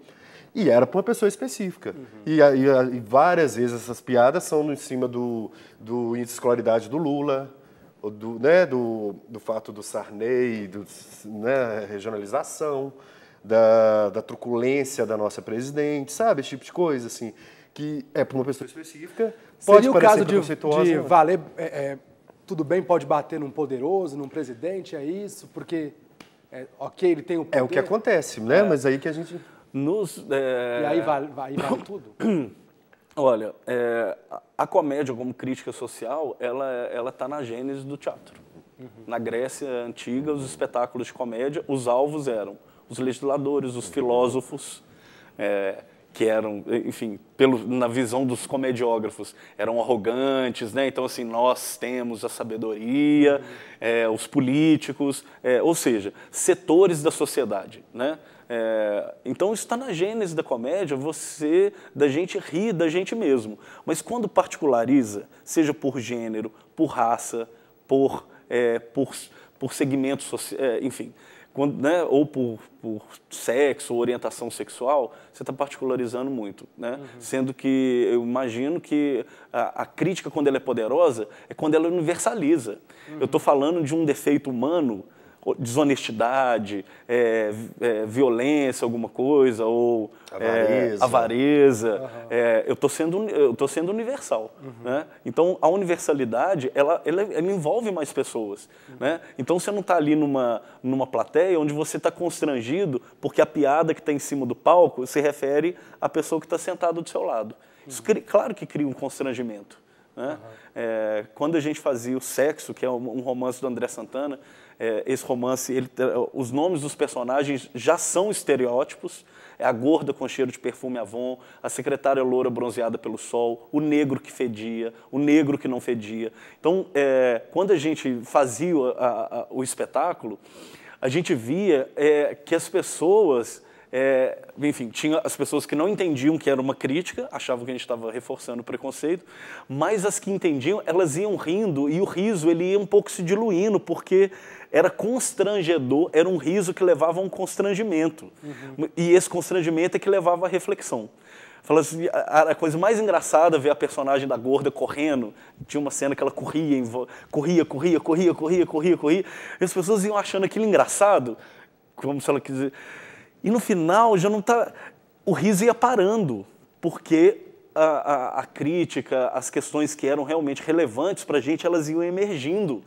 E era para uma pessoa específica. E várias vezes essas piadas são em cima do índice de escolaridade do Lula, do fato do Sarney, regionalização, da truculência da nossa presidente, sabe? Esse tipo de coisa, assim, que é para uma pessoa específica. Seria o caso de valer, tudo bem, pode bater num poderoso, num presidente, é isso? Porque, ok, ele tem o poder. É o que acontece, né? Mas aí que a gente... E aí vale tudo? Olha, a comédia como crítica social, ela está na gênese do teatro. Na Grécia Antiga, os espetáculos de comédia, os alvos eram os legisladores, os filósofos, que eram, enfim, na visão dos comediógrafos, eram arrogantes, né? Então, assim, nós temos a sabedoria, os políticos, ou seja, setores da sociedade, né? Então, isso está na gênese da comédia, da gente rir da gente mesmo. Mas quando particulariza, seja por gênero, por raça, por segmento social, enfim, ou por sexo ou orientação sexual, você está particularizando muito, né? Sendo que eu imagino que a crítica, quando ela é poderosa, é quando ela universaliza. Eu estou falando de um defeito humano, desonestidade, violência, alguma coisa, ou avareza. Eu estou sendo universal. Né? Então, a universalidade, ela envolve mais pessoas. Né? Então, você não está ali numa plateia onde você está constrangido porque a piada que está em cima do palco se refere à pessoa que está sentada do seu lado. Isso, claro que cria um constrangimento. Né? Quando a gente fazia o Sexo, que é um romance do André Santana, esse romance, os nomes dos personagens já são estereótipos. A gorda com cheiro de perfume Avon, a secretária loura bronzeada pelo sol, o negro que fedia, o negro que não fedia. Então, quando a gente fazia o espetáculo, a gente via que as pessoas... enfim, tinha as pessoas que não entendiam que era uma crítica, achavam que a gente estava reforçando o preconceito, mas as que entendiam, elas iam rindo, e o riso ele ia um pouco se diluindo, porque era constrangedor, era um riso que levava a um constrangimento. E esse constrangimento é que levava à reflexão. Fala assim, a coisa mais engraçada é ver a personagem da gorda correndo. Tinha uma cena que ela corria, e as pessoas iam achando aquilo engraçado, como se ela quisesse... E no final, já não tá, o riso ia parando, porque a crítica, as questões que eram realmente relevantes para a gente, elas iam emergindo.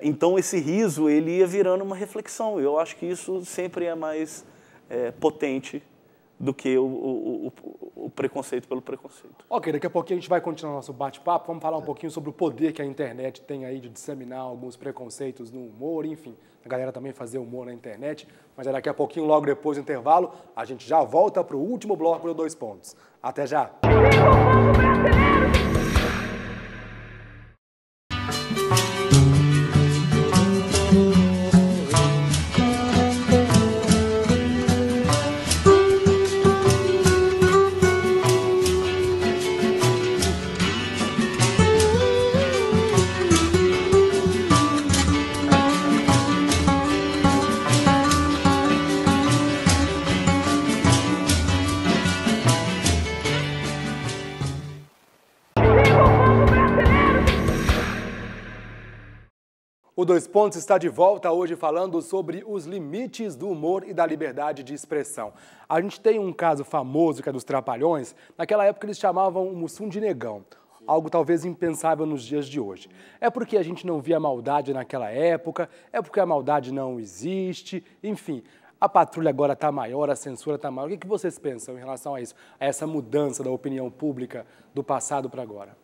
Então, esse riso ele ia virando uma reflexão. Eu acho que isso sempre é mais potente do que o preconceito pelo preconceito. Ok, daqui a pouquinho a gente vai continuar nosso bate-papo. Vamos falar um pouquinho sobre o poder que a internet tem aí de disseminar alguns preconceitos no humor, enfim. A galera também fazer humor na internet. Mas daqui a pouquinho, logo depois do intervalo, a gente já volta para o último bloco do 2 Pontos. Até já! O 2 Pontos está de volta hoje falando sobre os limites do humor e da liberdade de expressão. A gente tem um caso famoso que é dos Trapalhões. Naquela época eles chamavam o Mussum de negão, algo talvez impensável nos dias de hoje. É porque a gente não via maldade naquela época, é porque a maldade não existe, enfim. A patrulha agora está maior, a censura está maior. O que vocês pensam em relação a isso, a essa mudança da opinião pública do passado para agora?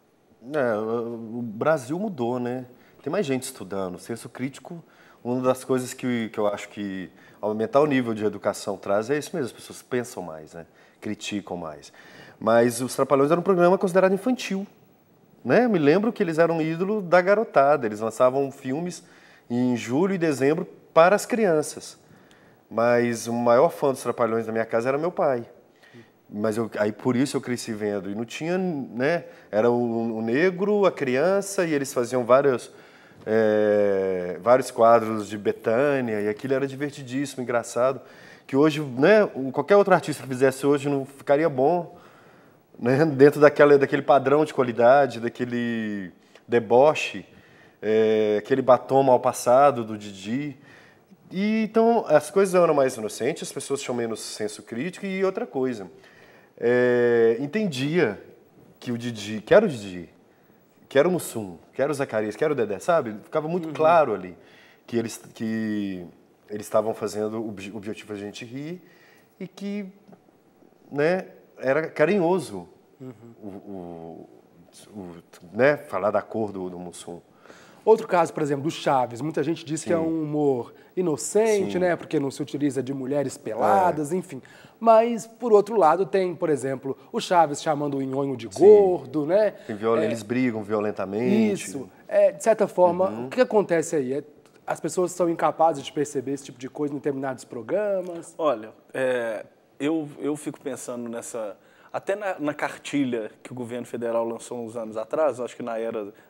O Brasil mudou, né? Tem mais gente estudando. O senso crítico, uma das coisas que eu acho que aumentar o nível de educação traz é isso mesmo. As pessoas pensam mais, né? Criticam mais. Mas os Trapalhões era um programa considerado infantil. Né? Eu me lembro que eles eram ídolo da garotada. Eles lançavam filmes em julho e dezembro para as crianças. Mas o maior fã dos Trapalhões da minha casa era meu pai. Mas aí por isso eu cresci vendo. E não tinha, né? Era o negro, a criança, e eles faziam vários quadros de Betânia, e aquilo era divertidíssimo, engraçado, que hoje, né, qualquer outro artista que fizesse hoje não ficaria bom, né, dentro daquele padrão de qualidade, daquele deboche, aquele batom mal passado do Didi. E então as coisas eram mais inocentes, as pessoas tinham menos senso crítico e outra coisa. Entendia que o Didi, que era o Didi, que era o Mussum, que era o Zacarias, que era o Dedé, sabe? Ficava muito claro ali que eles estavam fazendo o objetivo da gente rir e que, né, era carinhoso né, falar da cor do Mussum. Outro caso, por exemplo, do Chaves. Muita gente diz que é um humor inocente, Sim. né? Porque não se utiliza de mulheres peladas, enfim. Mas, por outro lado, tem, por exemplo, o Chaves chamando o Nhonho de gordo, né? Eles brigam violentamente. Isso. De certa forma, o que acontece aí? As pessoas são incapazes de perceber esse tipo de coisa em determinados programas? Olha, eu fico pensando nessa... Até na cartilha que o governo federal lançou uns anos atrás, acho que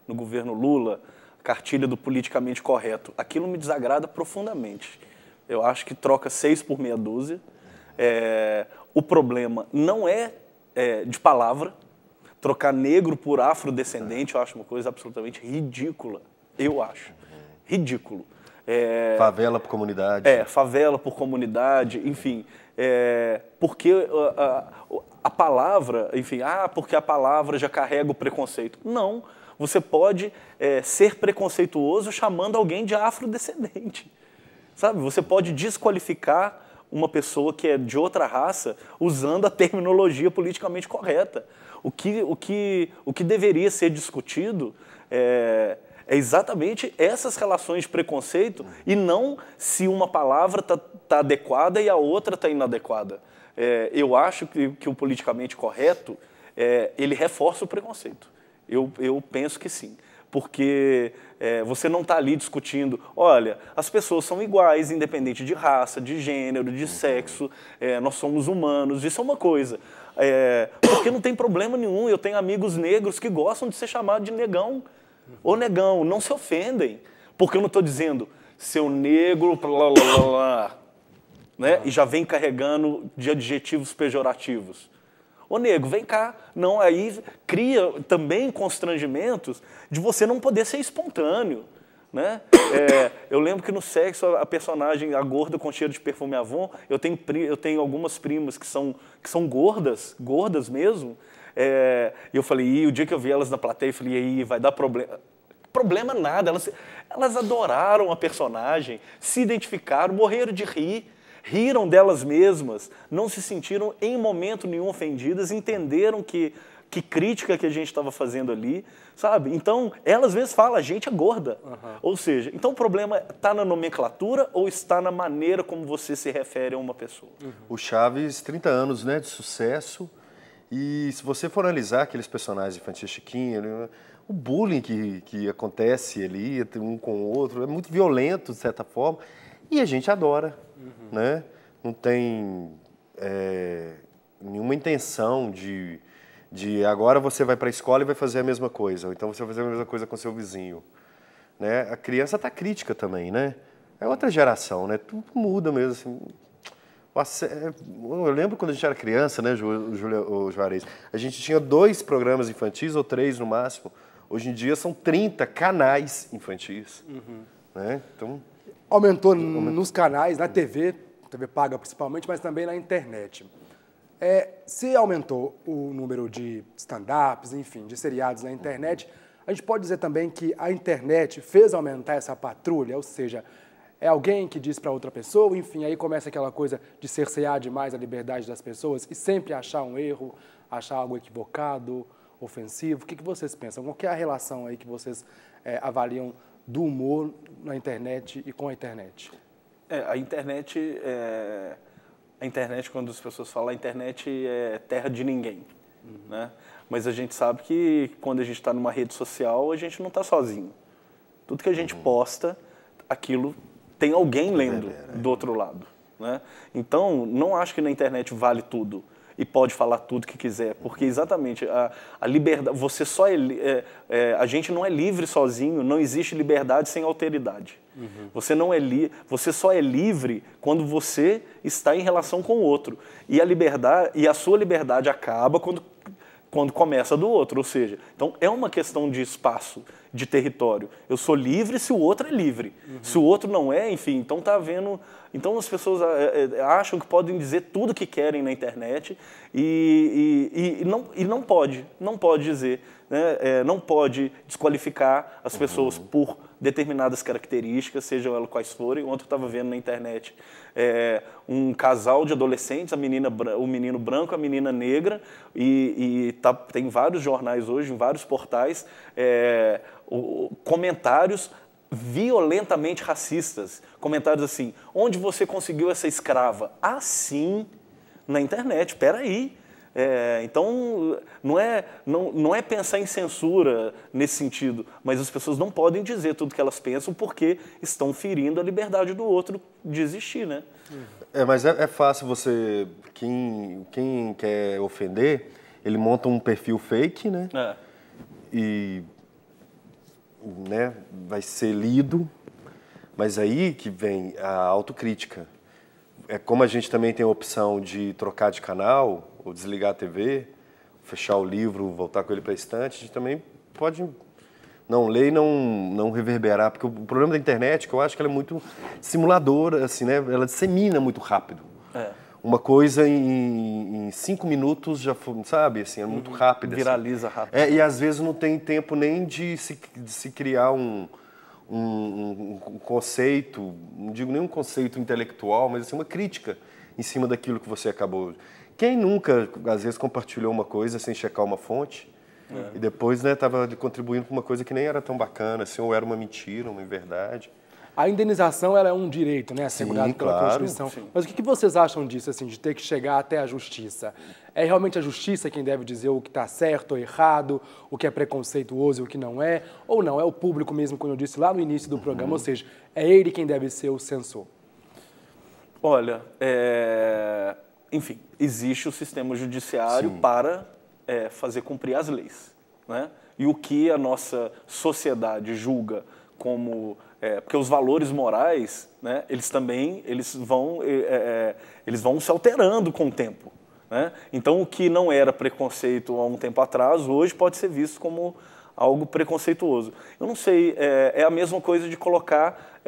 no governo Lula, a cartilha do politicamente correto, aquilo me desagrada profundamente. Eu acho que troca 6 por meia dúzia. O problema não é de palavra. Trocar negro por afrodescendente eu acho uma coisa absolutamente ridícula. Eu acho. Ridículo. Favela por comunidade. Favela por comunidade, enfim. Porque a palavra, enfim, porque a palavra já carrega o preconceito. Não, você pode ser preconceituoso chamando alguém de afrodescendente. Sabe? Você pode desqualificar uma pessoa que é de outra raça usando a terminologia politicamente correta. O que deveria ser discutido é exatamente essas relações de preconceito e não se uma palavra tá adequada e a outra está inadequada. Eu acho que o politicamente correto, ele reforça o preconceito. Eu penso que sim. Porque você não está ali discutindo, olha, as pessoas são iguais, independente de raça, de gênero, de sexo, nós somos humanos, isso é uma coisa. Porque não tem problema nenhum, eu tenho amigos negros que gostam de ser chamados de negão. Ô negão, não se ofendem, porque eu não estou dizendo seu negro, blá, blá, blá, blá, né? E já vem carregando de adjetivos pejorativos. Ô nego, vem cá. Não, aí cria também constrangimentos de você não poder ser espontâneo. Né? Eu lembro que no Sexo, a personagem, a gorda com cheiro de perfume Avon, eu tenho algumas primas que são gordas mesmo. E eu falei, o dia que eu vi elas na plateia, eu falei, aí vai dar problema. Problema nada, elas adoraram a personagem, se identificaram, morreram de rir, riram delas mesmas, não se sentiram em momento nenhum ofendidas, entenderam que crítica que a gente estava fazendo ali, sabe? Então, ela às vezes fala, a gente é gorda. Ou seja, então o problema está na nomenclatura ou está na maneira como você se refere a uma pessoa? O Chaves, 30 anos, né, de sucesso. E se você for analisar aqueles personagens infantis Chiquinho, o bullying que acontece ali, um com o outro, é muito violento, de certa forma, e a gente adora, né? Não tem nenhuma intenção de agora você vai para a escola e vai fazer a mesma coisa, ou então você vai fazer a mesma coisa com seu vizinho. Né? A criança está crítica também, né? É outra geração, né? Tudo muda mesmo, assim. Eu lembro quando a gente era criança, né, Juarez? A gente tinha 2 programas infantis, ou 3 no máximo. Hoje em dia são 30 canais infantis. Né? Então, aumentou nos canais, na TV paga principalmente, mas também na internet. Se aumentou o número de stand-ups, enfim, de seriados na internet, a gente pode dizer também que a internet fez aumentar essa patrulha, ou seja, é alguém que diz para outra pessoa, enfim, aí começa aquela coisa de cercear demais a liberdade das pessoas e sempre achar um erro, achar algo equivocado, ofensivo. O que vocês pensam? Qual que é a relação aí que vocês avaliam do humor na internet e com a internet? A internet, quando as pessoas falam, a internet é terra de ninguém. Né? Mas a gente sabe que quando a gente está numa rede social, a gente não está sozinho. Tudo que a gente posta, aquilo tem alguém lendo do outro lado. Né? Então, não acho que na internet vale tudo. e pode falar tudo que quiser, porque exatamente a liberdade, você só a gente não é livre sozinho, não existe liberdade sem alteridade. Você não é você só é livre quando você está em relação com o outro. E a liberdade, e a sua liberdade acaba quando começa do outro, ou seja, então é uma questão de espaço, de território. Eu sou livre se o outro é livre. Se o outro não é, enfim, então tá havendo... Então as pessoas acham que podem dizer tudo que querem na internet e não pode dizer, né? Não pode desqualificar as pessoas por determinadas características, sejam elas quais forem. Ontem eu estava vendo na internet um casal de adolescentes, o menino branco, a menina negra, tem vários jornais hoje, em vários portais, comentários violentamente racistas, comentários assim: onde você conseguiu essa escrava? Assim, na internet, peraí. Então, não é pensar em censura nesse sentido, mas as pessoas não podem dizer tudo que elas pensam porque estão ferindo a liberdade do outro de existir, né? Mas é fácil você... Quem quer ofender, ele monta um perfil fake, né? E... né, vai ser lido, mas aí que vem a autocrítica. Como a gente também tem a opção de trocar de canal, ou desligar a TV, fechar o livro, voltar com ele para a estante, a gente também pode não ler e não reverberar, porque o problema da internet é que eu acho que ela é muito simuladora, assim, né? Ela dissemina muito rápido. Uma coisa em 5 minutos já, sabe, assim, é muito rápido. Viraliza assim. rápido. E às vezes não tem tempo nem de se criar um conceito, não digo nem um conceito intelectual, mas assim, uma crítica em cima daquilo que você acabou. Quem nunca, às vezes, compartilhou uma coisa sem checar uma fonte e depois, né, estava contribuindo para uma coisa que nem era tão bacana, assim, ou era uma mentira, uma inverdade. A indenização ela é um direito, né, assegurado pela Constituição. Sim. Mas o que vocês acham disso, assim, de ter que chegar até a justiça? É realmente a justiça quem deve dizer o que está certo ou errado, o que é preconceituoso e o que não é? Ou não, é o público mesmo, como eu disse lá no início do programa, ou seja, é ele quem deve ser o censor? Olha, enfim, existe o sistema judiciário para fazer cumprir as leis, né? E o que a nossa sociedade julga como... porque os valores morais, né, eles vão se alterando com o tempo, né? Então, o que não era preconceito há um tempo atrás, hoje pode ser visto como algo preconceituoso. Eu não sei, é a mesma coisa de colocar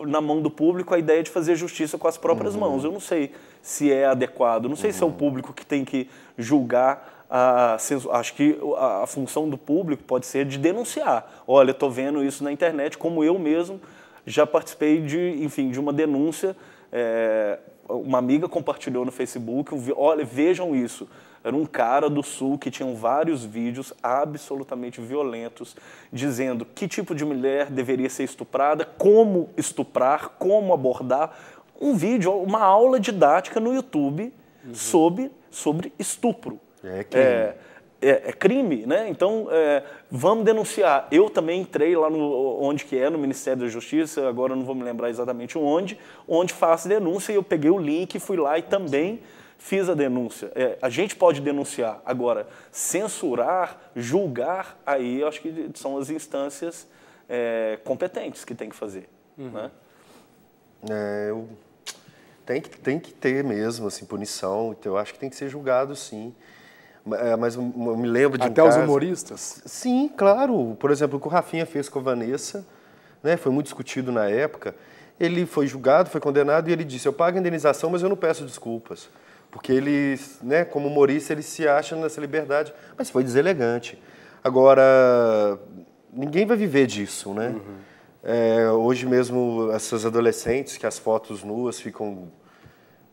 na mão do público a ideia de fazer justiça com as próprias mãos. Eu não sei se é adequado, não sei se é o público que tem que julgar. Acho que a função do público pode ser de denunciar. Olha, estou vendo isso na internet, como eu mesmo já participei de uma denúncia. Uma amiga compartilhou no Facebook, olha, vejam isso. Era um cara do Sul que tinha vários vídeos absolutamente violentos, dizendo que tipo de mulher deveria ser estuprada, como estuprar, como abordar. Um vídeo, uma aula didática no YouTube sobre estupro. É crime, né? Então, vamos denunciar. Eu também entrei lá no Ministério da Justiça, agora eu não vou me lembrar exatamente onde faço denúncia, e eu peguei o link, fui lá e também fiz a denúncia. A gente pode denunciar. Agora, censurar, julgar, aí eu acho que são as instâncias competentes que tem que fazer. Né? Tem que ter mesmo, assim, punição. Então, eu acho que tem que ser julgado, sim. Mas eu me lembro de até os humoristas? Sim, claro. Por exemplo, o que o Rafinha fez com a Vanessa, né, foi muito discutido na época. Ele foi julgado, foi condenado e ele disse: eu pago a indenização, mas eu não peço desculpas. Porque ele, né, como humorista, ele se acha nessa liberdade. Mas foi deselegante. Agora, ninguém vai viver disso, né? Hoje mesmo, essas adolescentes que as fotos nuas ficam,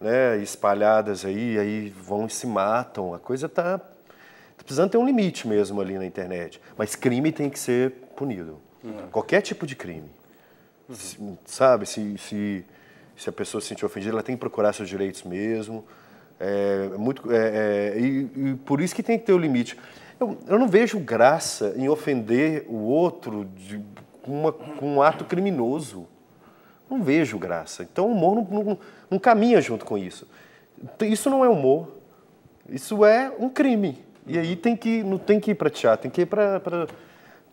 né, espalhadas aí vão e se matam. A coisa tá precisando ter um limite mesmo ali na internet. Mas crime tem que ser punido. Qualquer tipo de crime. Sabe? Se a pessoa se sentir ofendida, ela tem que procurar seus direitos mesmo. E por isso que tem que ter o limite. Eu não vejo graça em ofender o outro com um ato criminoso. Não vejo graça. Então o humor não caminha junto com isso. Isso não é humor. Isso é um crime. E aí não tem que ir para teatro, tem que ir para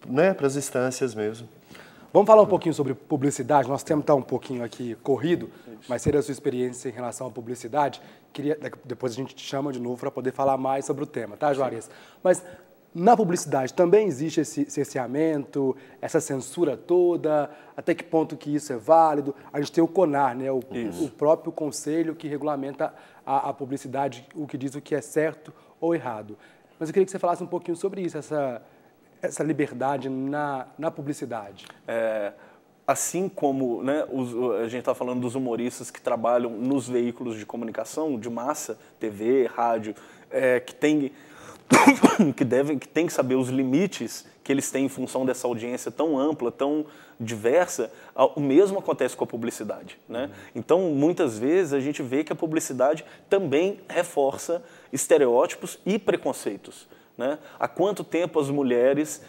né, as instâncias mesmo. Vamos falar um pouquinho sobre publicidade. Nosso tempo está um pouquinho aqui corrido, mas seria a sua experiência em relação à publicidade. Depois a gente te chama de novo para poder falar mais sobre o tema, tá, Juarez? Mas na publicidade também existe esse cerceamento, essa censura toda, até que ponto que isso é válido? A gente tem o CONAR, né, o próprio conselho que regulamenta a publicidade, o que diz o que é certo ou errado. Mas eu queria que você falasse um pouquinho sobre isso, essa liberdade na publicidade. Assim como, né, a gente está falando dos humoristas que trabalham nos veículos de comunicação de massa, TV, rádio, que tem que saber os limites que eles têm em função dessa audiência tão ampla, tão diversa, o mesmo acontece com a publicidade, né? Então, muitas vezes, a gente vê que a publicidade também reforça estereótipos e preconceitos, né? Há quanto tempo as mulheres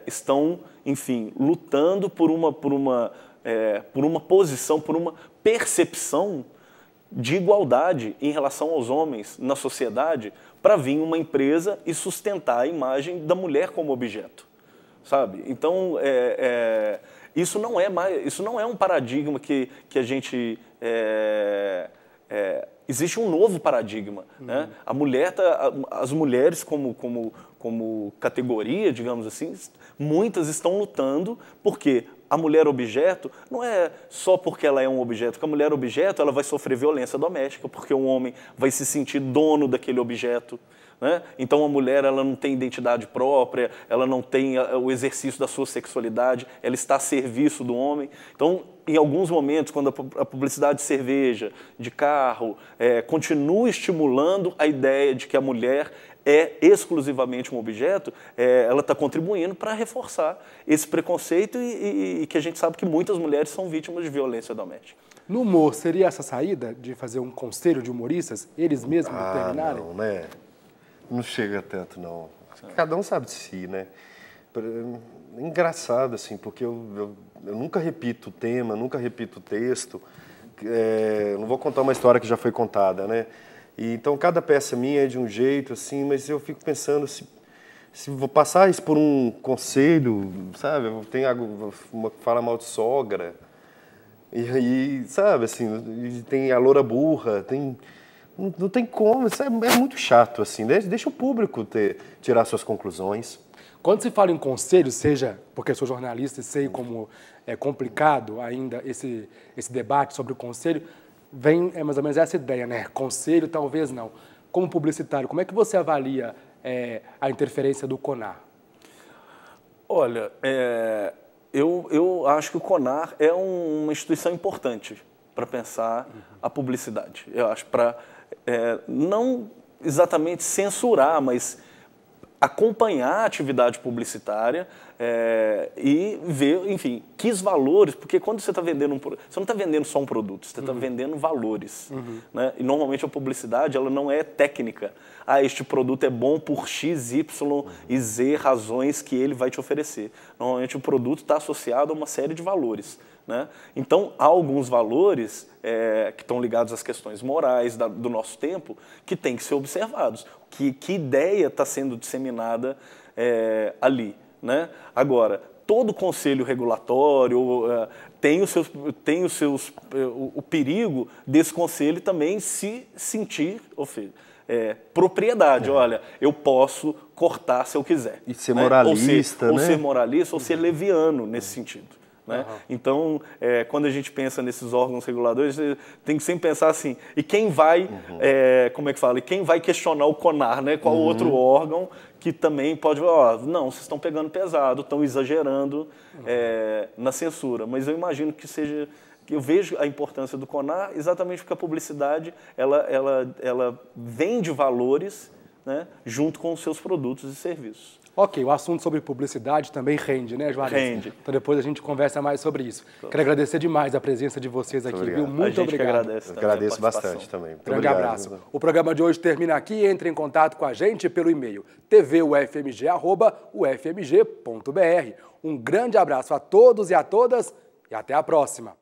estão, enfim, lutando por uma posição, por uma percepção de igualdade em relação aos homens na sociedade, para vir uma empresa e sustentar a imagem da mulher como objeto, sabe? Então, isso não é um paradigma que a gente... existe um novo paradigma, né? As mulheres como categoria, digamos assim, muitas estão lutando porque a mulher objeto não é só porque ela é um objeto, porque a mulher objeto ela vai sofrer violência doméstica, porque o homem vai se sentir dono daquele objeto, né? Então a mulher ela não tem identidade própria, ela não tem o exercício da sua sexualidade, ela está a serviço do homem. Então, em alguns momentos, quando a publicidade de cerveja, de carro, continua estimulando a ideia de que a mulher é exclusivamente um objeto, ela está contribuindo para reforçar esse preconceito e que a gente sabe que muitas mulheres são vítimas de violência doméstica. No humor, seria essa saída de fazer um conselho de humoristas, eles mesmos determinarem? Não, né? Não chega tanto, não. Cada um sabe de si, né? Engraçado, assim, porque eu nunca repito o tema, nunca repito o texto. Não vou contar uma história que já foi contada, né? E, então, cada peça minha é de um jeito, assim, mas eu fico pensando se vou passar isso por um conselho, sabe? Tem uma que fala mal de sogra, e aí, sabe, assim, tem a loura burra, não tem como, isso é muito chato, assim, deixa o público tirar suas conclusões. Quando se fala em conselho, seja porque sou jornalista e sei como é complicado ainda esse debate sobre o conselho, vem mais ou menos essa ideia, né? Conselho, talvez não. Como publicitário, como é que você avalia a interferência do CONAR? Olha, eu acho que o CONAR é uma instituição importante para pensar a publicidade. Eu acho para não exatamente censurar, mas acompanhar a atividade publicitária e ver, enfim, que valores, porque quando você está vendendo você não está vendendo só um produto, você está vendendo valores, né? E normalmente a publicidade ela não é técnica. Este produto é bom por X, Y e Z razões que ele vai te oferecer. Normalmente o produto está associado a uma série de valores, né? Então, há alguns valores que estão ligados às questões morais do nosso tempo que têm que ser observados. Que ideia está sendo disseminada ali, né? Agora, todo conselho regulatório tem o perigo desse conselho também se sentir propriedade. Olha, eu posso cortar se eu quiser. E ser moralista, né? Ou ser moralista, ou ser leviano nesse sentido. Né? Então, quando a gente pensa nesses órgãos reguladores, tem que sempre pensar assim, e quem vai, como é que fala, e quem vai questionar o CONAR, né? Qual outro órgão que também pode, não, vocês estão pegando pesado, estão exagerando na censura. Mas eu imagino que eu vejo a importância do CONAR exatamente porque a publicidade, ela vende valores, né, junto com os seus produtos e serviços. Ok, o assunto sobre publicidade também rende, né, Juarez? Rende. Então depois a gente conversa mais sobre isso. Quero agradecer demais a presença de vocês aqui, viu? Muito obrigado. Agradeço bastante também. Muito Grande obrigado. abraço. O programa de hoje termina aqui. Entre em contato com a gente pelo e-mail tvufmg@ufmg.br. Um grande abraço a todos e a todas e até a próxima.